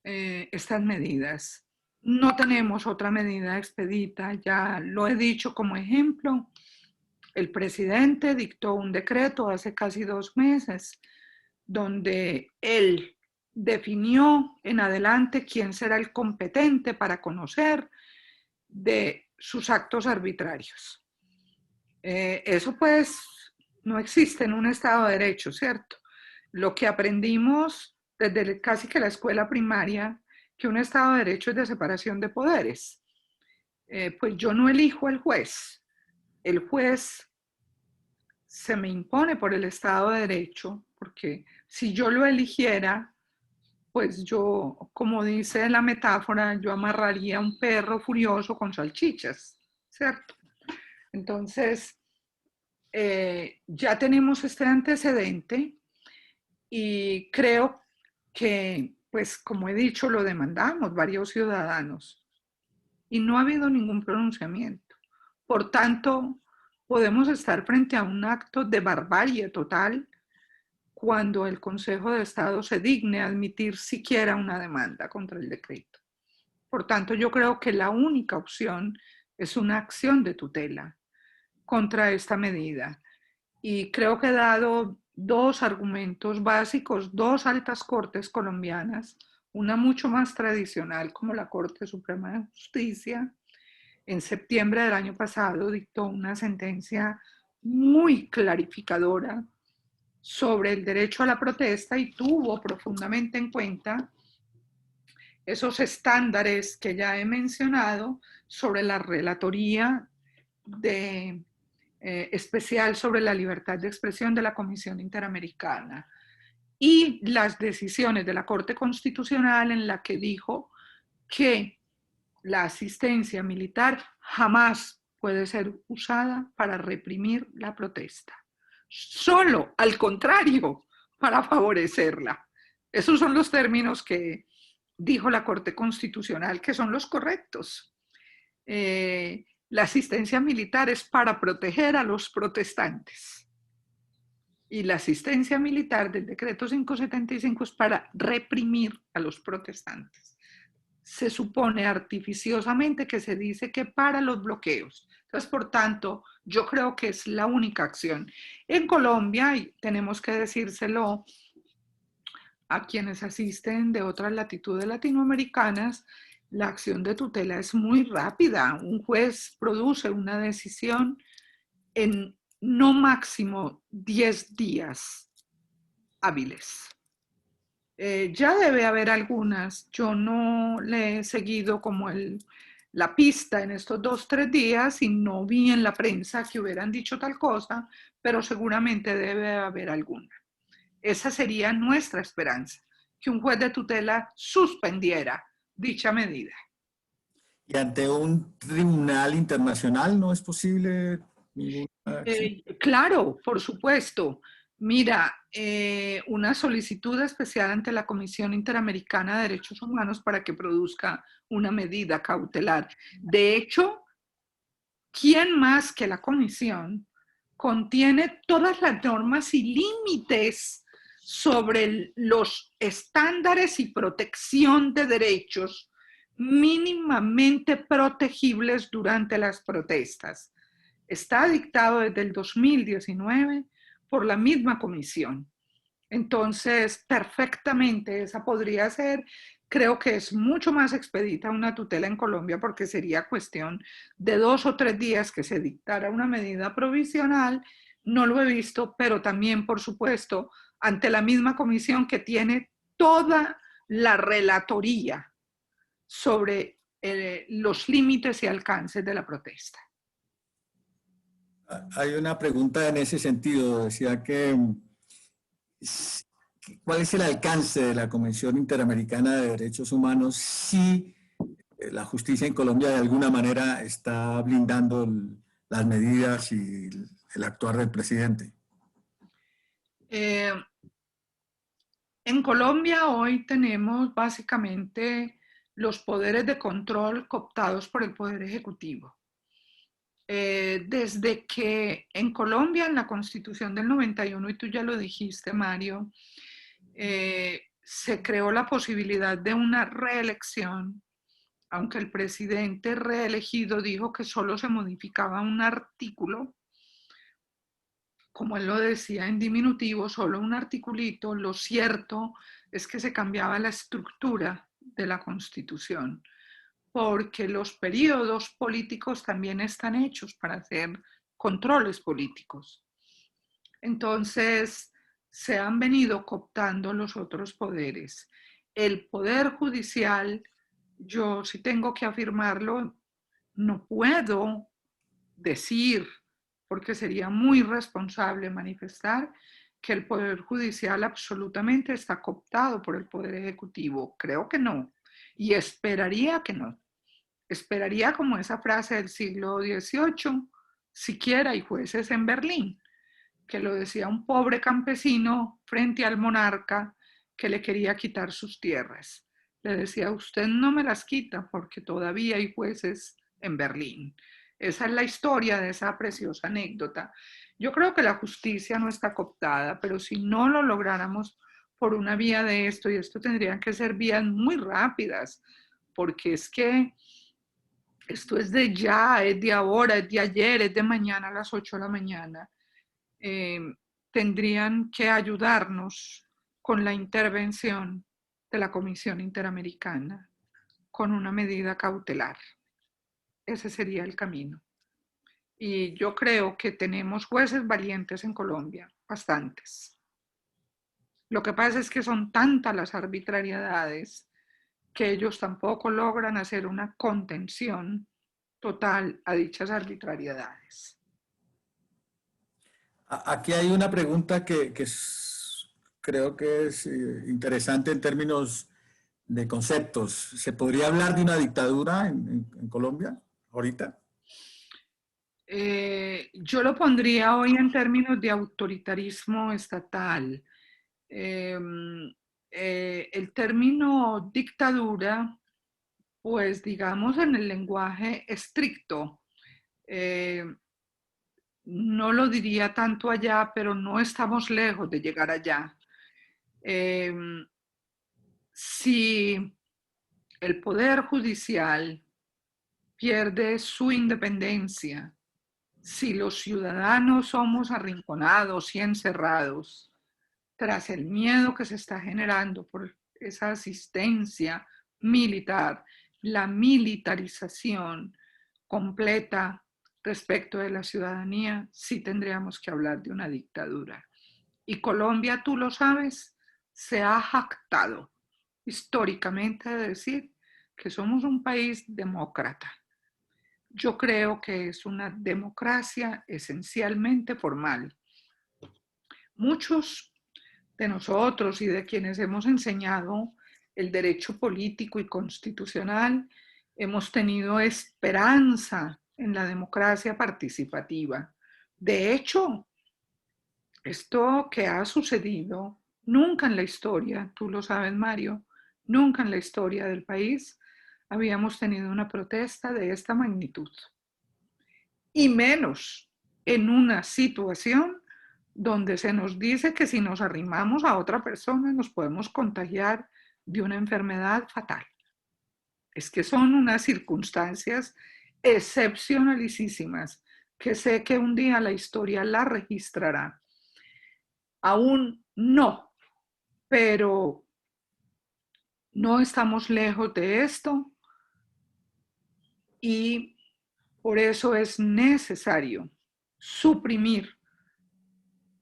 estas medidas. No tenemos otra medida expedita, ya lo he dicho como ejemplo. El presidente dictó un decreto hace casi 2 meses donde él definió en adelante quién será el competente para conocer de sus actos arbitrarios. Eso pues no existe en un Estado de Derecho, ¿cierto? Lo que aprendimos desde casi que la escuela primaria, que un Estado de Derecho es de separación de poderes. Pues yo no elijo al juez. El juez se me impone por el Estado de Derecho, porque si yo lo eligiera, pues yo, como dice la metáfora, yo amarraría a un perro furioso con salchichas, ¿cierto? Entonces, ya tenemos este antecedente y creo que, pues como he dicho, lo demandamos varios ciudadanos y no ha habido ningún pronunciamiento. Por tanto, podemos estar frente a un acto de barbarie total cuando el Consejo de Estado se digne a admitir siquiera una demanda contra el decreto. Por tanto, yo creo que la única opción es una acción de tutela contra esta medida. Y creo que he dado 2 argumentos básicos, 2 altas cortes colombianas, una mucho más tradicional como la Corte Suprema de Justicia. En septiembre del año pasado dictó una sentencia muy clarificadora sobre el derecho a la protesta y tuvo profundamente en cuenta esos estándares que ya he mencionado sobre la relatoría especial sobre la libertad de expresión de la Comisión Interamericana y las decisiones de la Corte Constitucional en la que dijo que la asistencia militar jamás puede ser usada para reprimir la protesta. Solo, al contrario, para favorecerla. Esos son los términos que dijo la Corte Constitucional, que son los correctos. La asistencia militar es para proteger a los protestantes. Y la asistencia militar del decreto 575 es para reprimir a los protestantes. se supone artificiosamente que se dice que para los bloqueos. Entonces, por tanto, yo creo que es la única acción. En Colombia, y tenemos que decírselo a quienes asisten de otras latitudes latinoamericanas, la acción de tutela es muy rápida. Un juez produce una decisión en no máximo 10 días hábiles. Ya debe haber algunas. Yo no le he seguido como la pista en estos 2, 3 días y no vi en la prensa que hubieran dicho tal cosa, pero seguramente debe haber alguna. Esa sería nuestra esperanza, que un juez de tutela suspendiera dicha medida. ¿Y ante un tribunal internacional no es posible ninguna acción? Claro, por supuesto. Mira, una solicitud especial ante la Comisión Interamericana de Derechos Humanos para que produzca una medida cautelar. De hecho, ¿quién más que la Comisión contiene todas las normas y límites sobre los estándares y protección de derechos mínimamente protegibles durante las protestas? Está dictado desde el 2019 por la misma comisión. Entonces, perfectamente esa podría ser. Creo que es mucho más expedita una tutela en Colombia porque sería cuestión de 2 o 3 días que se dictara una medida provisional. No lo he visto, pero también, por supuesto, ante la misma comisión que tiene toda la relatoría sobre los límites y alcances de la protesta. Hay una pregunta en ese sentido. Decía que ¿cuál es el alcance de la Convención Interamericana de Derechos Humanos si la justicia en Colombia de alguna manera está blindando las medidas y el actuar del presidente? Eh, en Colombia hoy tenemos básicamente los poderes de control cooptados por el Poder Ejecutivo. Desde que en Colombia, en la Constitución del 91, y tú ya lo dijiste, Mario, se creó la posibilidad de una reelección, aunque el presidente reelegido dijo que solo se modificaba un artículo, como él lo decía en diminutivo, solo un articulito. Lo cierto es que se cambiaba la estructura de la Constitución, porque los periodos políticos también están hechos para hacer controles políticos. Entonces, se han venido cooptando los otros poderes. El poder judicial, yo sí tengo que afirmarlo, no puedo decir, porque sería muy irresponsable manifestar, que el Poder Judicial absolutamente está cooptado por el Poder Ejecutivo. Creo que no. Y esperaría que no. Esperaría como esa frase del siglo XVIII, siquiera hay jueces en Berlín, que lo decía un pobre campesino frente al monarca que le quería quitar sus tierras. Le decía, usted no me las quita porque todavía hay jueces en Berlín. Esa es la historia de esa preciosa anécdota. Yo creo que la justicia no está cooptada, pero si no lo lográramos por una vía de esto, y esto tendrían que ser vías muy rápidas, porque es que esto es de ya, es de ahora, es de ayer, es de mañana a las 8 de la mañana. Eh, Tendrían que ayudarnos con la intervención de la Comisión Interamericana, con una medida cautelar. Ese sería el camino. Y yo creo que tenemos jueces valientes en Colombia, bastantes. Lo que pasa es que son tantas las arbitrariedades que ellos tampoco logran hacer una contención total a dichas arbitrariedades. Aquí hay una pregunta que creo que es interesante en términos de conceptos. ¿Se podría hablar de una dictadura en Colombia ahorita? Yo lo pondría hoy en términos de autoritarismo estatal. Eh, el término dictadura, pues digamos en el lenguaje estricto, eh, no lo diría tanto allá, pero no estamos lejos de llegar allá. Si el poder judicial pierde su independencia si los ciudadanos somos arrinconados y encerrados tras el miedo que se está generando por esa asistencia militar, la militarización completa respecto de la ciudadanía, sí tendríamos que hablar de una dictadura. Y Colombia, tú lo sabes, se ha jactado históricamente de decir que somos un país demócrata. Yo creo que es una democracia esencialmente formal. Muchos de nosotros y de quienes hemos enseñado el derecho político y constitucional, hemos tenido esperanza en la democracia participativa. De hecho, esto que ha sucedido nunca en la historia, tú lo sabes, Mario, nunca en la historia del país habíamos tenido una protesta de esta magnitud. Y menos en una situación donde se nos dice que si nos arrimamos a otra persona nos podemos contagiar de una enfermedad fatal. Es que son unas circunstancias excepcionalísimas que sé que un día la historia la registrará. Aún no, pero no estamos lejos de esto y por eso es necesario suprimir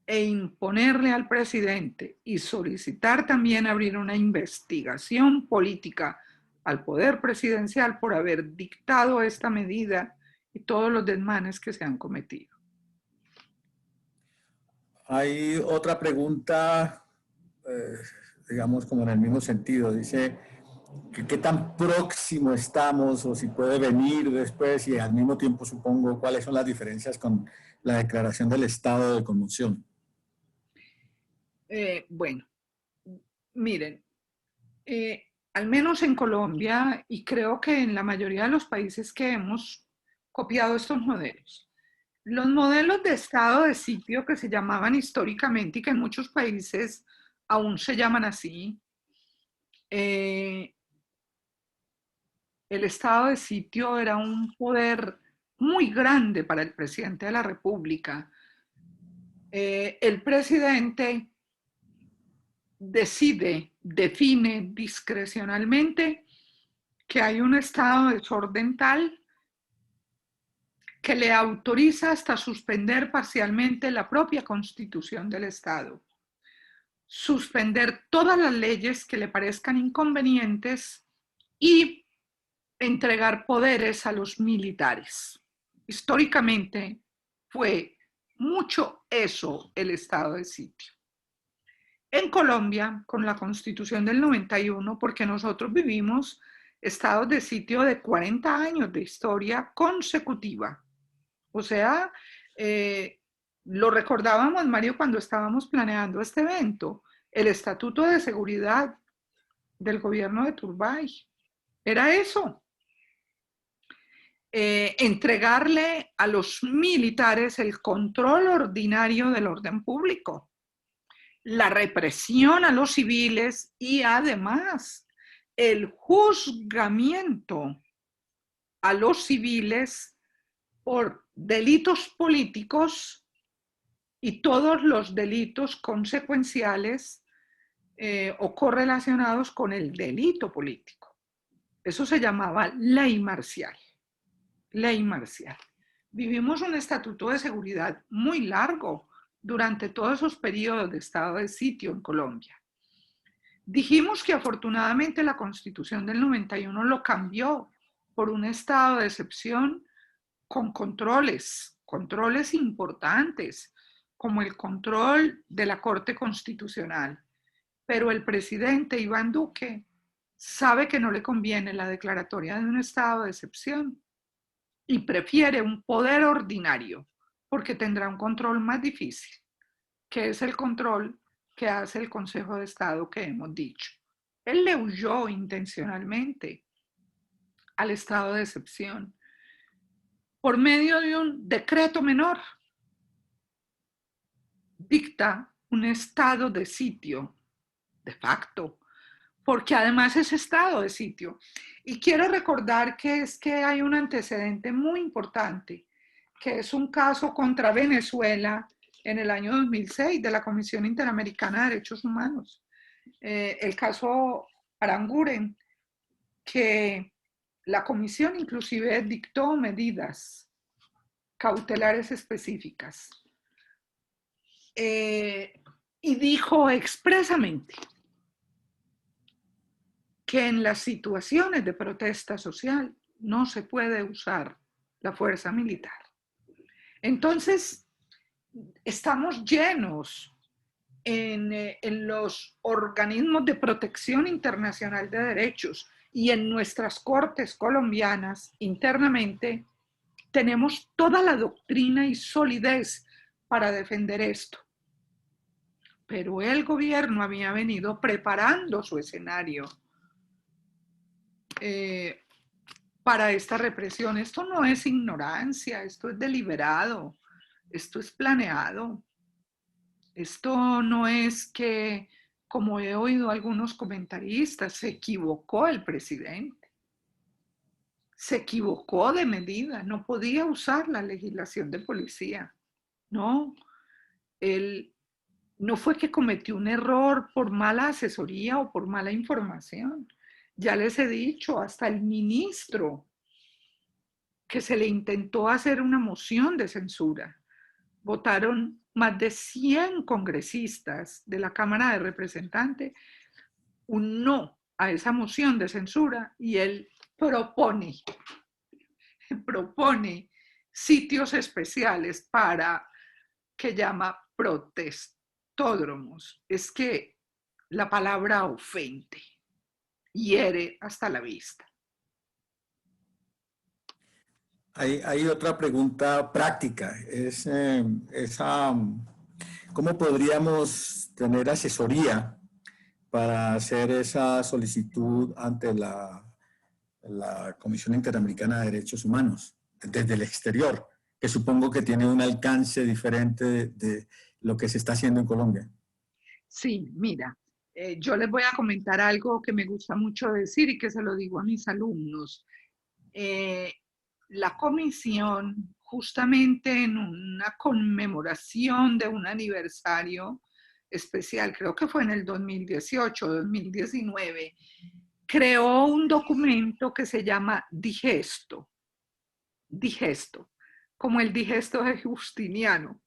e imponerle al presidente y solicitar también abrir una investigación política al poder presidencial por haber dictado esta medida y todos los desmanes que se han cometido. Hay otra pregunta, digamos, como en el mismo sentido. Dice, ¿qué tan próximo estamos o si puede venir después y al mismo tiempo supongo cuáles son las diferencias con la declaración del estado de conmoción? Bueno, miren, al menos en Colombia y creo que en la mayoría de los países que hemos copiado estos modelos, los modelos de estado de sitio que se llamaban históricamente y que en muchos países aún se llaman así, el estado de sitio era un poder muy grande para el presidente de la República. El presidente define discrecionalmente que hay un estado de desorden tal que le autoriza hasta suspender parcialmente la propia constitución del Estado, suspender todas las leyes que le parezcan inconvenientes y entregar poderes a los militares. Históricamente fue mucho eso el estado de sitio. En Colombia, con la Constitución del 91, porque nosotros vivimos estados de sitio de 40 años de historia consecutiva. O sea, lo recordábamos, Mario, cuando estábamos planeando este evento, el Estatuto de Seguridad del gobierno de Turbay. Era eso. Entregarle a los militares el control ordinario del orden público, la represión a los civiles y además el juzgamiento a los civiles por delitos políticos y todos los delitos consecuenciales o correlacionados con el delito político. Eso se llamaba ley marcial. Ley marcial. Vivimos un estatuto de seguridad muy largo durante todos esos periodos de estado de sitio en Colombia. Dijimos que afortunadamente la Constitución del 91 lo cambió por un estado de excepción con controles importantes, como el control de la Corte Constitucional. Pero el presidente Iván Duque sabe que no le conviene la declaratoria de un estado de excepción y prefiere un poder ordinario porque tendrá un control más difícil, que es el control que hace el Consejo de Estado que hemos dicho. Él le huyó intencionalmente al estado de excepción por medio de un decreto menor. Dicta un estado de sitio de facto porque además es estado de sitio. Y quiero recordar que es que hay un antecedente muy importante, que es un caso contra Venezuela en el año 2006 de la Comisión Interamericana de Derechos Humanos. El caso Aranguren, que la comisión inclusive dictó medidas cautelares específicas y dijo expresamente que en las situaciones de protesta social no se puede usar la fuerza militar. Entonces, estamos llenos en los organismos de protección internacional de derechos y en nuestras cortes colombianas internamente tenemos toda la doctrina y solidez para defender esto. Pero el gobierno había venido preparando su escenario para esta represión. Esto no es ignorancia, esto es deliberado, esto es planeado. Esto no es que, como he oído algunos comentaristas, se equivocó el presidente. Se equivocó de medida, no podía usar la legislación de policía. No, él no fue que cometió un error por mala asesoría o por mala información. Ya les he dicho, hasta el ministro, que se le intentó hacer una moción de censura. Votaron más de 100 congresistas de la Cámara de Representantes un no a esa moción de censura y él propone sitios especiales para, que llama protestódromos. Es que la palabra ofende, hiere hasta la vista. Hay otra pregunta práctica, ¿cómo podríamos tener asesoría para hacer esa solicitud ante la Comisión Interamericana de Derechos Humanos desde el exterior, que supongo que tiene un alcance diferente de lo que se está haciendo en Colombia? Sí, mira, yo les voy a comentar algo que me gusta mucho decir y que se lo digo a mis alumnos. La comisión, justamente en una conmemoración de un aniversario especial, creo que fue en el 2018, 2019, creó un documento que se llama Digesto, como el digesto de Justiniano.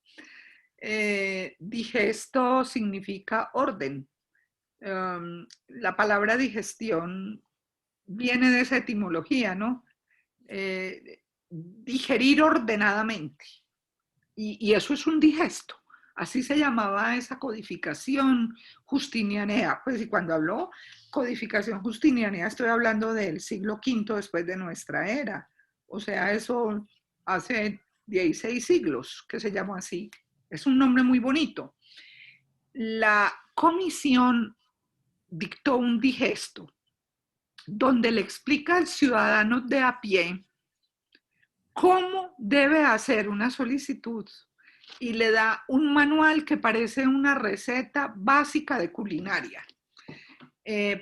Digesto significa orden. La palabra digestión viene de esa etimología, ¿no? Digerir ordenadamente. Y eso es un digesto. Así se llamaba esa codificación justinianea. Pues y cuando habló codificación justinianea, estoy hablando del siglo V después de nuestra era. O sea, eso hace 16 siglos que se llamó así. Es un nombre muy bonito. La comisión dictó un digesto donde le explica al ciudadano de a pie cómo debe hacer una solicitud y le da un manual que parece una receta básica de culinaria.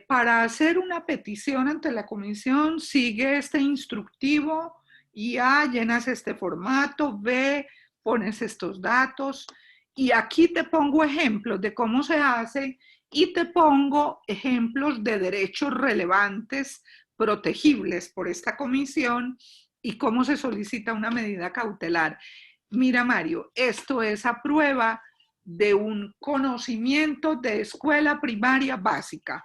Para hacer una petición ante la comisión, sigue este instructivo y llenas este formato, pones estos datos y aquí te pongo ejemplos de cómo se hace y te pongo ejemplos de derechos relevantes protegibles por esta comisión y cómo se solicita una medida cautelar. Mira, Mario, esto es a prueba de un conocimiento de escuela primaria básica.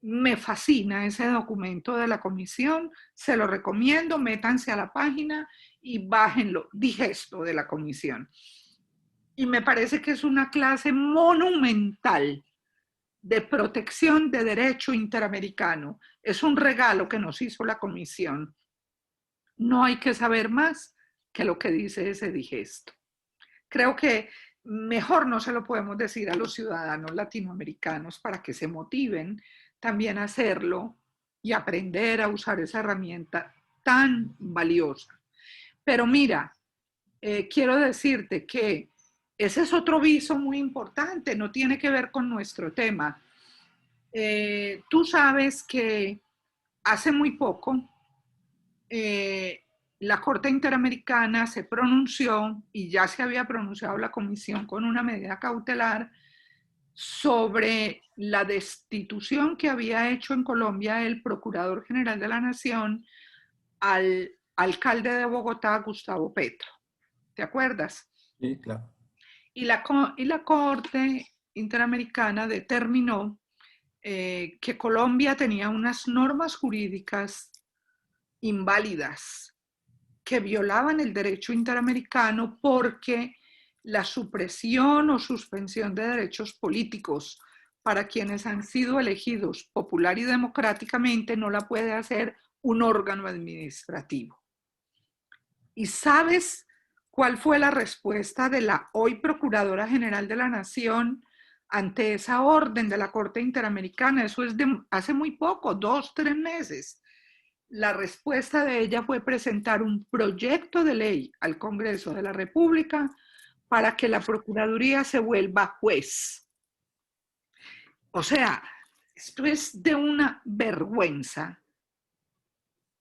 Me fascina ese documento de la comisión, se lo recomiendo, métanse a la página y bájenlo, digesto de la comisión. Y me parece que es una clase monumental de protección de derecho interamericano. Es un regalo que nos hizo la comisión. No hay que saber más que lo que dice ese digesto. Creo que mejor no se lo podemos decir a los ciudadanos latinoamericanos para que se motiven también a hacerlo y aprender a usar esa herramienta tan valiosa. Pero mira, quiero decirte que ese es otro viso muy importante, no tiene que ver con nuestro tema. Tú sabes que hace muy poco la Corte Interamericana se pronunció, y ya se había pronunciado la Comisión con una medida cautelar, sobre la destitución que había hecho en Colombia el Procurador General de la Nación al alcalde de Bogotá, Gustavo Petro. ¿Te acuerdas? Sí, claro. Y la Corte Interamericana determinó que Colombia tenía unas normas jurídicas inválidas que violaban el derecho interamericano porque la supresión o suspensión de derechos políticos para quienes han sido elegidos popular y democráticamente no la puede hacer un órgano administrativo. ¿Y sabes cuál fue la respuesta de la hoy Procuradora General de la Nación ante esa orden de la Corte Interamericana? Eso es de hace muy poco, 2, 3 meses. La respuesta de ella fue presentar un proyecto de ley al Congreso de la República para que la Procuraduría se vuelva juez. O sea, esto es de una vergüenza,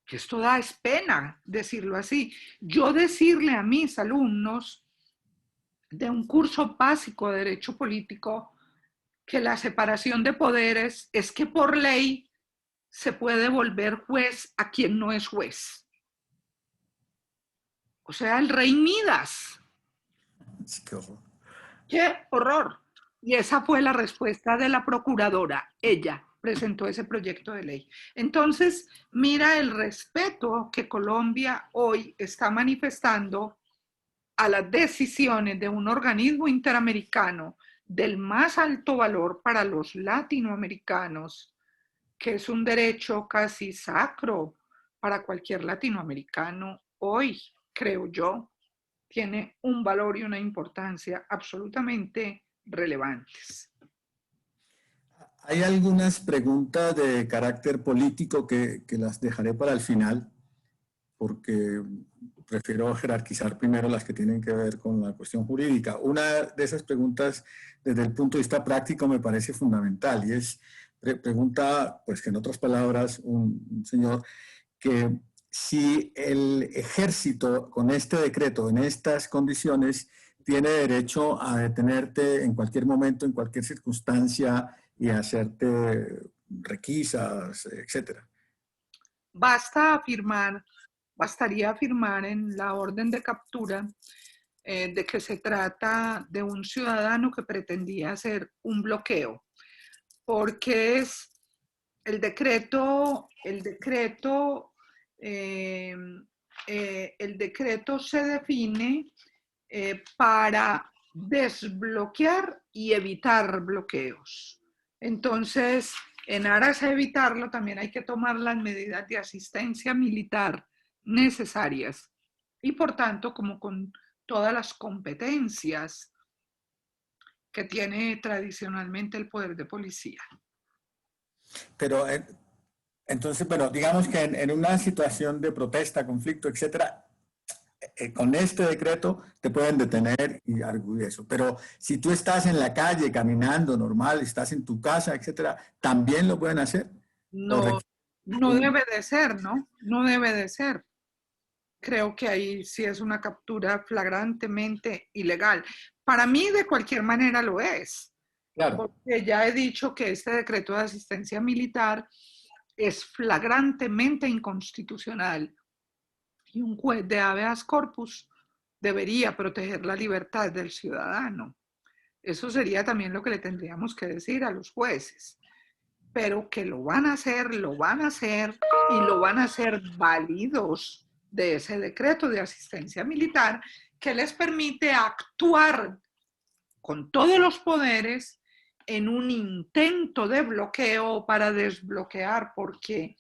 que esto da es pena decirlo así. Yo decirle a mis alumnos de un curso básico de Derecho Político que la separación de poderes es que por ley se puede volver juez a quien no es juez. O sea, el rey Midas. Qué horror. ¡Qué horror! Y esa fue la respuesta de la procuradora. Ella presentó ese proyecto de ley. Entonces, mira el respeto que Colombia hoy está manifestando a las decisiones de un organismo interamericano del más alto valor para los latinoamericanos, que es un derecho casi sacro para cualquier latinoamericano hoy, creo yo, tiene un valor y una importancia absolutamente relevantes. Hay algunas preguntas de carácter político que las dejaré para el final, porque prefiero jerarquizar primero las que tienen que ver con la cuestión jurídica. Una de esas preguntas, desde el punto de vista práctico, me parece fundamental y es, pregunta, pues que en otras palabras, un señor, que si el ejército con este decreto, en estas condiciones, tiene derecho a detenerte en cualquier momento, en cualquier circunstancia y a hacerte requisas, etcétera. Bastaría afirmar en la orden de captura de que se trata de un ciudadano que pretendía hacer un bloqueo, porque es eh, el decreto se define para desbloquear y evitar bloqueos. Entonces, en aras a evitarlo, también hay que tomar las medidas de asistencia militar necesarias y, por tanto, como con todas las competencias que tiene tradicionalmente el poder de policía. Pero entonces, bueno, digamos que en una situación de protesta, conflicto, etcétera, con este decreto te pueden detener y arguir eso. Pero si tú estás en la calle caminando normal, estás en tu casa, etcétera, también lo pueden hacer. No, no debe de ser, ¿no? No debe de ser. Creo que ahí sí es una captura flagrantemente ilegal. Para mí, de cualquier manera, lo es. Claro. Porque ya he dicho que este decreto de asistencia militar es flagrantemente inconstitucional y un juez de habeas corpus debería proteger la libertad del ciudadano. Eso sería también lo que le tendríamos que decir a los jueces. Pero que lo van a hacer y lo van a hacer válidos de ese decreto de asistencia militar que les permite actuar con todos los poderes en un intento de bloqueo para desbloquear, porque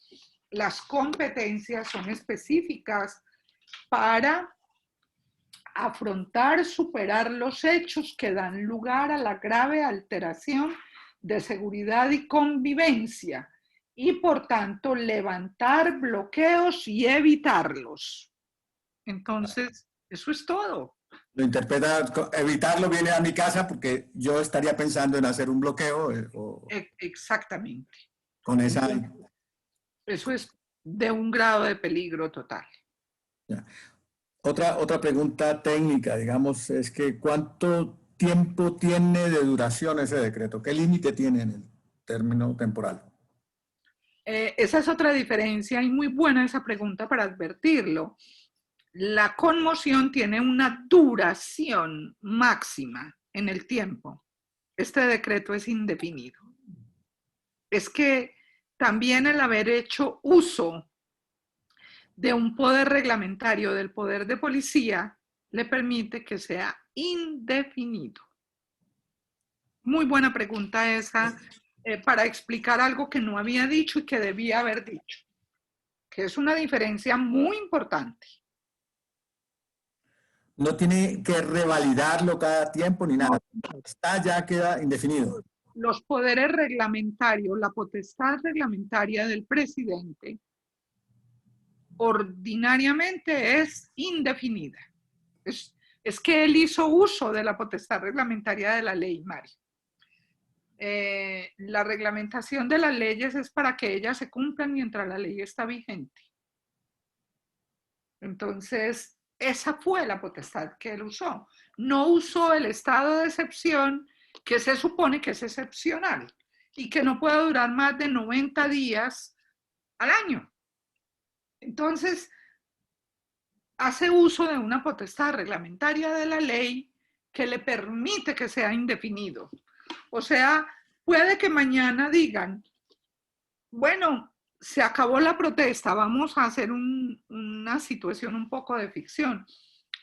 las competencias son específicas para afrontar, superar los hechos que dan lugar a la grave alteración de seguridad y convivencia y, por tanto, levantar bloqueos y evitarlos. Entonces, eso es todo. Lo interpreta, evitarlo viene a mi casa porque yo estaría pensando en hacer un bloqueo Exactamente. con esa... Entonces, eso es de un grado de peligro total. Ya. Otra pregunta técnica, digamos, es que ¿cuánto tiempo tiene de duración ese decreto? ¿Qué límite tiene en el término temporal? Esa es otra diferencia y muy buena esa pregunta para advertirlo. La conmoción tiene una duración máxima en el tiempo. Este decreto es indefinido. Es que también el haber hecho uso de un poder reglamentario del poder de policía le permite que sea indefinido. Muy buena pregunta esa para explicar algo que no había dicho y que debía haber dicho, que es una diferencia muy importante. No tiene que revalidarlo cada tiempo ni nada. Está, ya queda indefinido. Los poderes reglamentarios, la potestad reglamentaria del presidente ordinariamente es indefinida. Es que él hizo uso de la potestad reglamentaria de la ley, Mario. La reglamentación de las leyes es para que ellas se cumplan mientras la ley está vigente. Entonces, esa fue la potestad que él usó. No usó el estado de excepción que se supone que es excepcional y que no puede durar más de 90 días al año. Entonces, hace uso de una potestad reglamentaria de la ley que le permite que sea indefinido. O sea, puede que mañana digan, bueno, se acabó la protesta, vamos a hacer una situación un poco de ficción,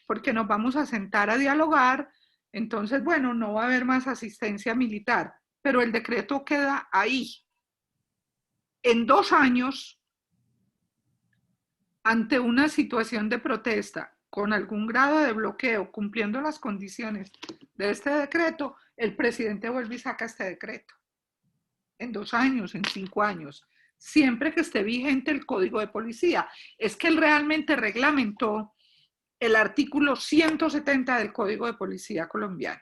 porque nos vamos a sentar a dialogar, entonces, bueno, no va a haber más asistencia militar, pero el decreto queda ahí. En 2 años, ante una situación de protesta con algún grado de bloqueo, cumpliendo las condiciones de este decreto, el presidente vuelve y saca este decreto. En 2 años, en 5 años, siempre que esté vigente el Código de Policía. Es que él realmente reglamentó el artículo 170 del Código de Policía colombiano.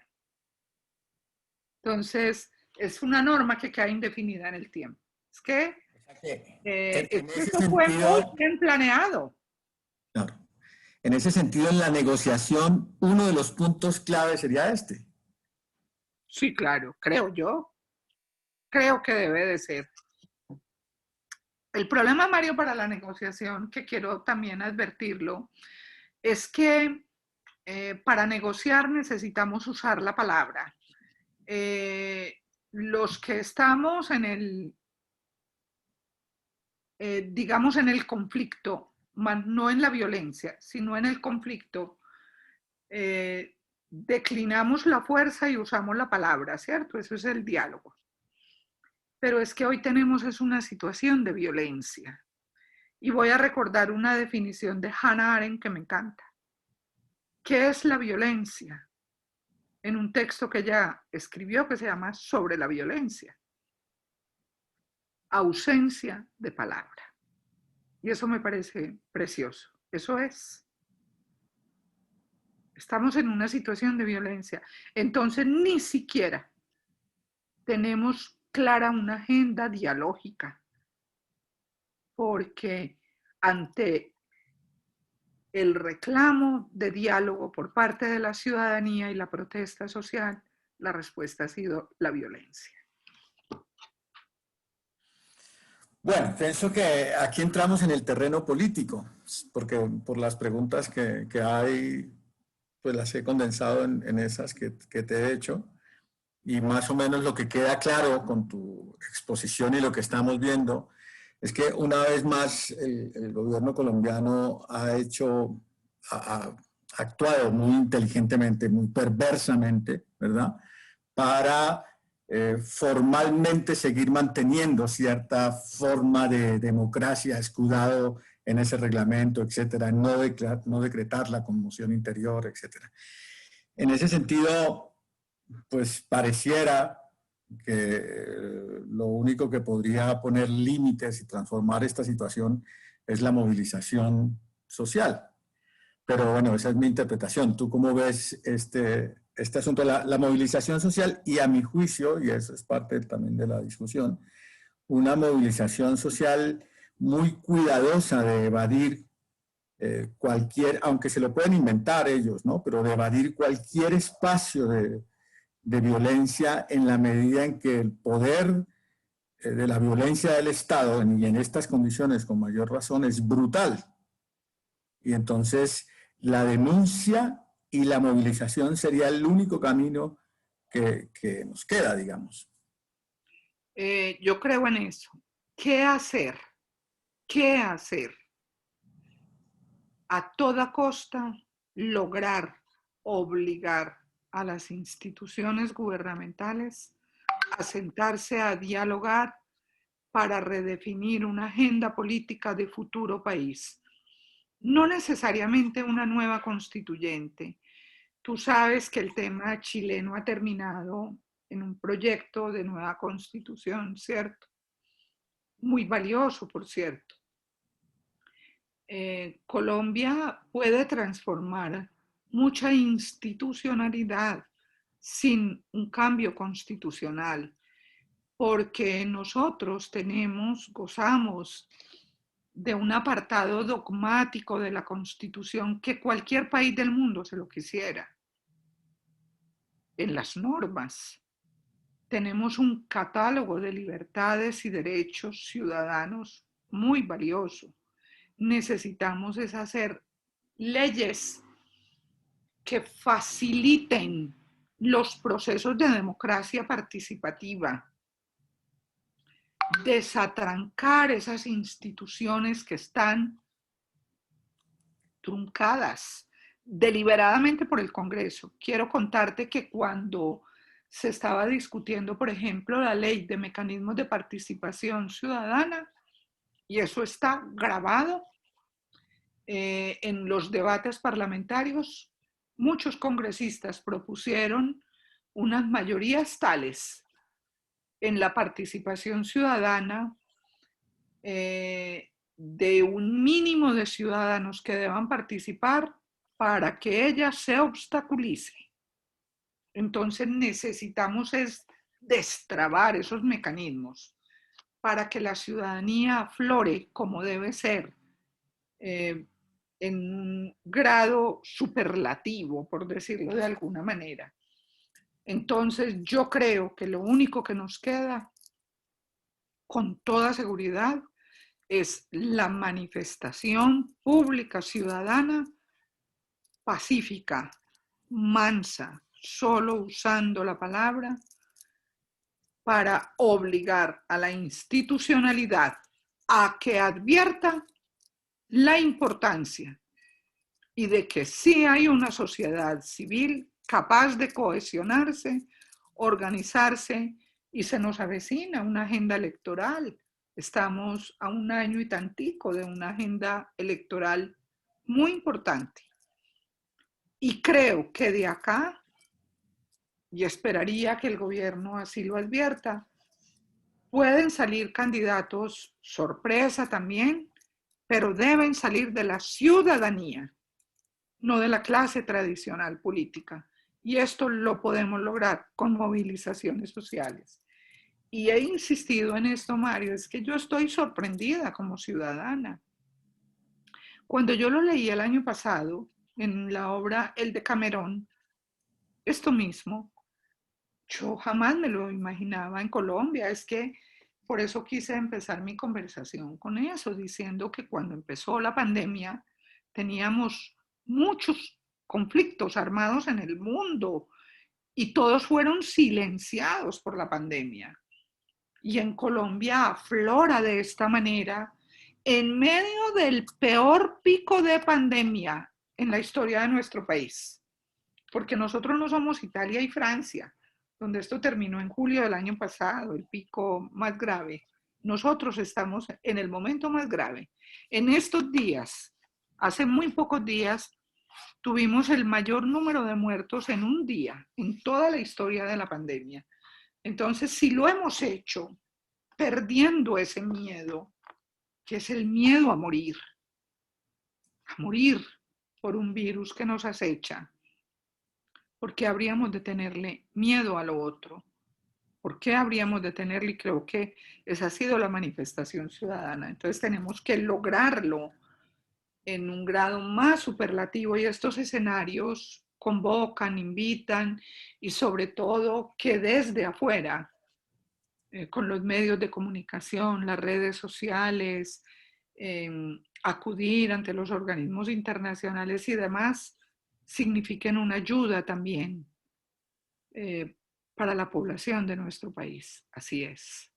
Entonces, es una norma que queda indefinida en el tiempo. Es que En ese esto fue muy sentido, bien planeado. claro, en ese sentido, en la negociación, uno de los puntos clave sería este. Sí, claro, creo yo. Creo que debe de ser. El problema, Mario, para la negociación, que quiero también advertirlo, es que para negociar necesitamos usar la palabra. Los que estamos en el, digamos, en el conflicto, no en la violencia, sino en el conflicto, declinamos la fuerza y usamos la palabra, ¿cierto? Eso es el diálogo. Pero es que hoy tenemos es una situación de violencia. Y voy a recordar una definición de Hannah Arendt que me encanta. ¿Qué es la violencia? En un texto que ella escribió que se llama Sobre la violencia. Ausencia de palabra. Y eso me parece precioso. Eso es. Estamos en una situación de violencia. Entonces, ni siquiera tenemos clara una agenda dialógica. Porque ante el reclamo de diálogo por parte de la ciudadanía y la protesta social, la respuesta ha sido la violencia. Bueno, pienso que aquí entramos en el terreno político, porque por las preguntas que hay, pues las he condensado en esas que te he hecho, y más o menos lo que queda claro con tu exposición y lo que estamos viendo es que una vez más el gobierno colombiano ha actuado muy inteligentemente, muy perversamente, ¿verdad? Para formalmente seguir manteniendo cierta forma de democracia escudado en ese reglamento, etcétera, no decretar la conmoción interior, etcétera. En ese sentido, pues pareciera que lo único que podría poner límites y transformar esta situación es la movilización social. pero bueno, esa es mi interpretación. ¿Tú cómo ves este asunto, la movilización social? Y a mi juicio, y eso es parte también de la discusión, una movilización social muy cuidadosa de evadir cualquier, aunque se lo pueden inventar ellos, ¿no? Pero de evadir cualquier espacio de violencia en la medida en que el poder de la violencia del Estado, y en estas condiciones con mayor razón, es brutal. Y entonces la denuncia y la movilización sería el único camino que nos queda, digamos. Yo creo en eso. ¿Qué hacer? ¿Qué hacer? A toda costa lograr obligar a las instituciones gubernamentales a sentarse a dialogar para redefinir una agenda política de futuro país. No necesariamente una nueva constituyente. Tú sabes que el tema chileno ha terminado en un proyecto de nueva constitución, ¿cierto? Muy valioso, por cierto. Colombia puede transformar mucha institucionalidad sin un cambio constitucional, porque nosotros gozamos de un apartado dogmático de la Constitución que cualquier país del mundo se lo quisiera. En las normas tenemos un catálogo de libertades y derechos ciudadanos muy valioso. Necesitamos es hacer leyes que faciliten los procesos de democracia participativa, desatrancar esas instituciones que están truncadas deliberadamente por el Congreso. Quiero contarte que cuando se estaba discutiendo, por ejemplo, la ley de mecanismos de participación ciudadana, y eso está grabado en los debates parlamentarios, muchos congresistas propusieron unas mayorías tales en la participación ciudadana de un mínimo de ciudadanos que deban participar para que ella se obstaculice. Entonces necesitamos es destrabar esos mecanismos para que la ciudadanía aflore como debe ser, en un grado superlativo, por decirlo de alguna manera. Entonces yo creo que lo único que nos queda, con toda seguridad, es la manifestación pública ciudadana pacífica, mansa, solo usando la palabra para obligar a la institucionalidad a que advierta la importancia y de que sí hay una sociedad civil capaz de cohesionarse, organizarse, y se nos avecina una agenda electoral. Estamos a un año y tantico de una agenda electoral muy importante. Y creo que de acá, y esperaría que el gobierno así lo advierta, pueden salir candidatos sorpresa también, pero deben salir de la ciudadanía, no de la clase tradicional política. Y esto lo podemos lograr con movilizaciones sociales. Y he insistido en esto, Mario, es que yo estoy sorprendida como ciudadana. Cuando yo lo leí el año pasado en la obra El Decamerón, esto mismo, yo jamás me lo imaginaba en Colombia. Es que por eso quise empezar mi conversación con eso, diciendo que cuando empezó la pandemia teníamos muchos conflictos armados en el mundo y todos fueron silenciados por la pandemia. Y en Colombia aflora de esta manera en medio del peor pico de pandemia en la historia de nuestro país. Porque nosotros no somos Italia y Francia, donde esto terminó en julio del año pasado, el pico más grave. Nosotros estamos en el momento más grave. En estos días, hace muy pocos días, tuvimos el mayor número de muertos en un día, en toda la historia de la pandemia. Entonces, si lo hemos hecho perdiendo ese miedo, que es el miedo a morir, por un virus que nos acecha, ¿por qué habríamos de tenerle miedo a lo otro? ¿Por qué habríamos de tenerle? Y creo que esa ha sido la manifestación ciudadana. Entonces tenemos que lograrlo en un grado más superlativo y estos escenarios convocan, invitan y sobre todo que desde afuera, con los medios de comunicación, las redes sociales, eh, acudir ante los organismos internacionales y demás, signifiquen una ayuda también eh, para la población de nuestro país. Así es.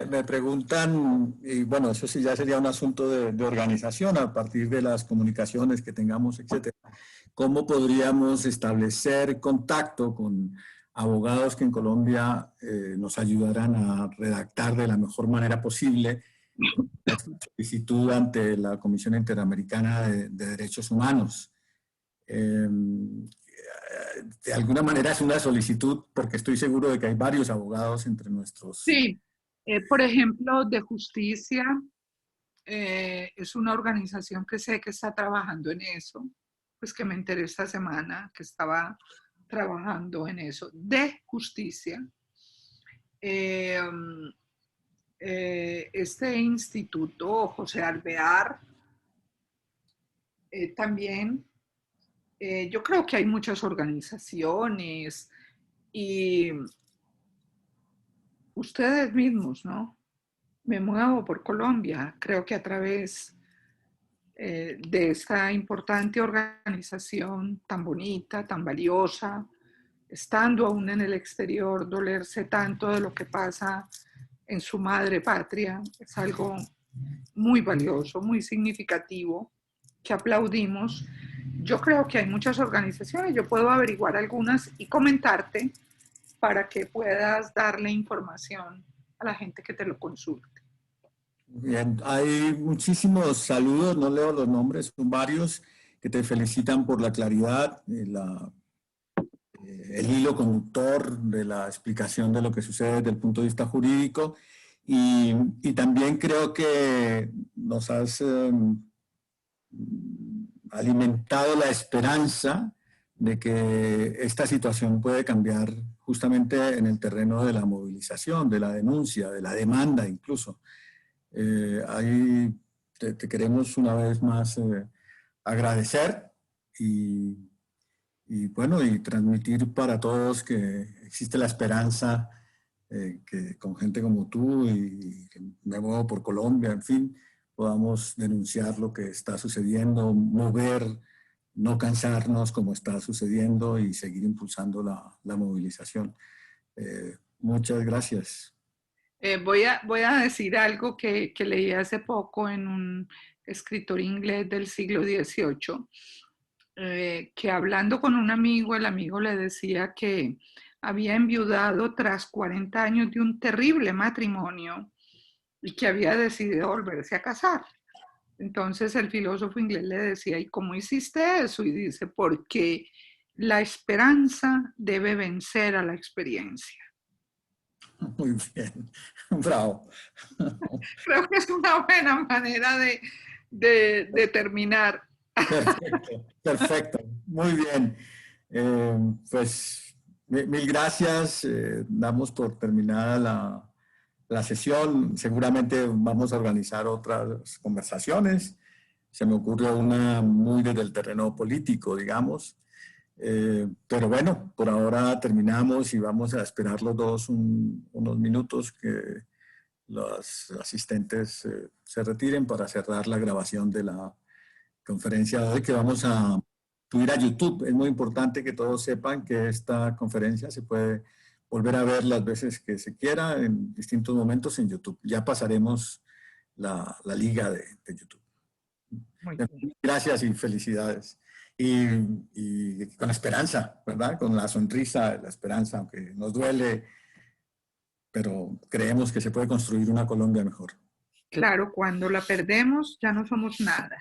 Me preguntan, y bueno, eso sí ya sería un asunto de organización a partir de las comunicaciones que tengamos, etcétera. ¿Cómo podríamos establecer contacto con abogados que en Colombia nos ayudaran a redactar de la mejor manera posible la solicitud ante la Comisión Interamericana de Derechos Humanos? De alguna manera es una solicitud porque estoy seguro de que hay varios abogados entre nuestros. Sí, por ejemplo, de justicia, es una organización que sé que está trabajando en eso, pues que me enteré esta semana que estaba trabajando en eso, de justicia. Eh, este instituto, José Alvear, también, yo creo que hay muchas organizaciones y ustedes mismos, ¿no? Me muevo por Colombia, creo que a través de esta importante organización tan bonita, tan valiosa, estando aún en el exterior, dolerse tanto de lo que pasa en su madre patria, es algo muy valioso, muy significativo, que aplaudimos. Yo creo que hay muchas organizaciones, yo puedo averiguar algunas y comentarte para que puedas darle información a la gente que te lo consulte. Bien, hay muchísimos saludos, no leo los nombres, son varios que te felicitan por la claridad, el hilo conductor de la explicación de lo que sucede desde el punto de vista jurídico y también creo que nos has alimentado la esperanza de que esta situación puede cambiar justamente en el terreno de la movilización, de la denuncia, de la demanda incluso. Ahí te queremos una vez más agradecer y, y, bueno, y transmitir para todos que existe la esperanza que con gente como tú y que me muevo por Colombia, en fin, podamos denunciar lo que está sucediendo, mover, no cansarnos como está sucediendo y seguir impulsando la movilización. Muchas gracias. Voy a decir algo que leí hace poco en un escritor inglés del siglo XVIII, que hablando con un amigo, el amigo le decía que había enviudado tras 40 años de un terrible matrimonio y que había decidido volverse a casar. Entonces el filósofo inglés le decía, ¿y cómo hiciste eso? Y dice, porque la esperanza debe vencer a la experiencia. Muy bien, bravo. Creo que es una buena manera de terminar. Perfecto, perfecto, muy bien. Pues mil gracias. Damos por terminada la sesión. Seguramente vamos a organizar otras conversaciones. Se me ocurrió una muy desde el terreno político, digamos. Pero bueno, por ahora terminamos y vamos a esperar los dos unos minutos que los asistentes se retiren para cerrar la grabación de la conferencia de hoy que vamos a subir a YouTube. Es muy importante que todos sepan que esta conferencia se puede volver a ver las veces que se quiera en distintos momentos en YouTube. Ya pasaremos la liga de YouTube. Muy bien. Gracias y felicidades. Y con esperanza, ¿verdad? Con la sonrisa, la esperanza, aunque nos duele, pero creemos que se puede construir una Colombia mejor. Claro, cuando la perdemos ya no somos nada.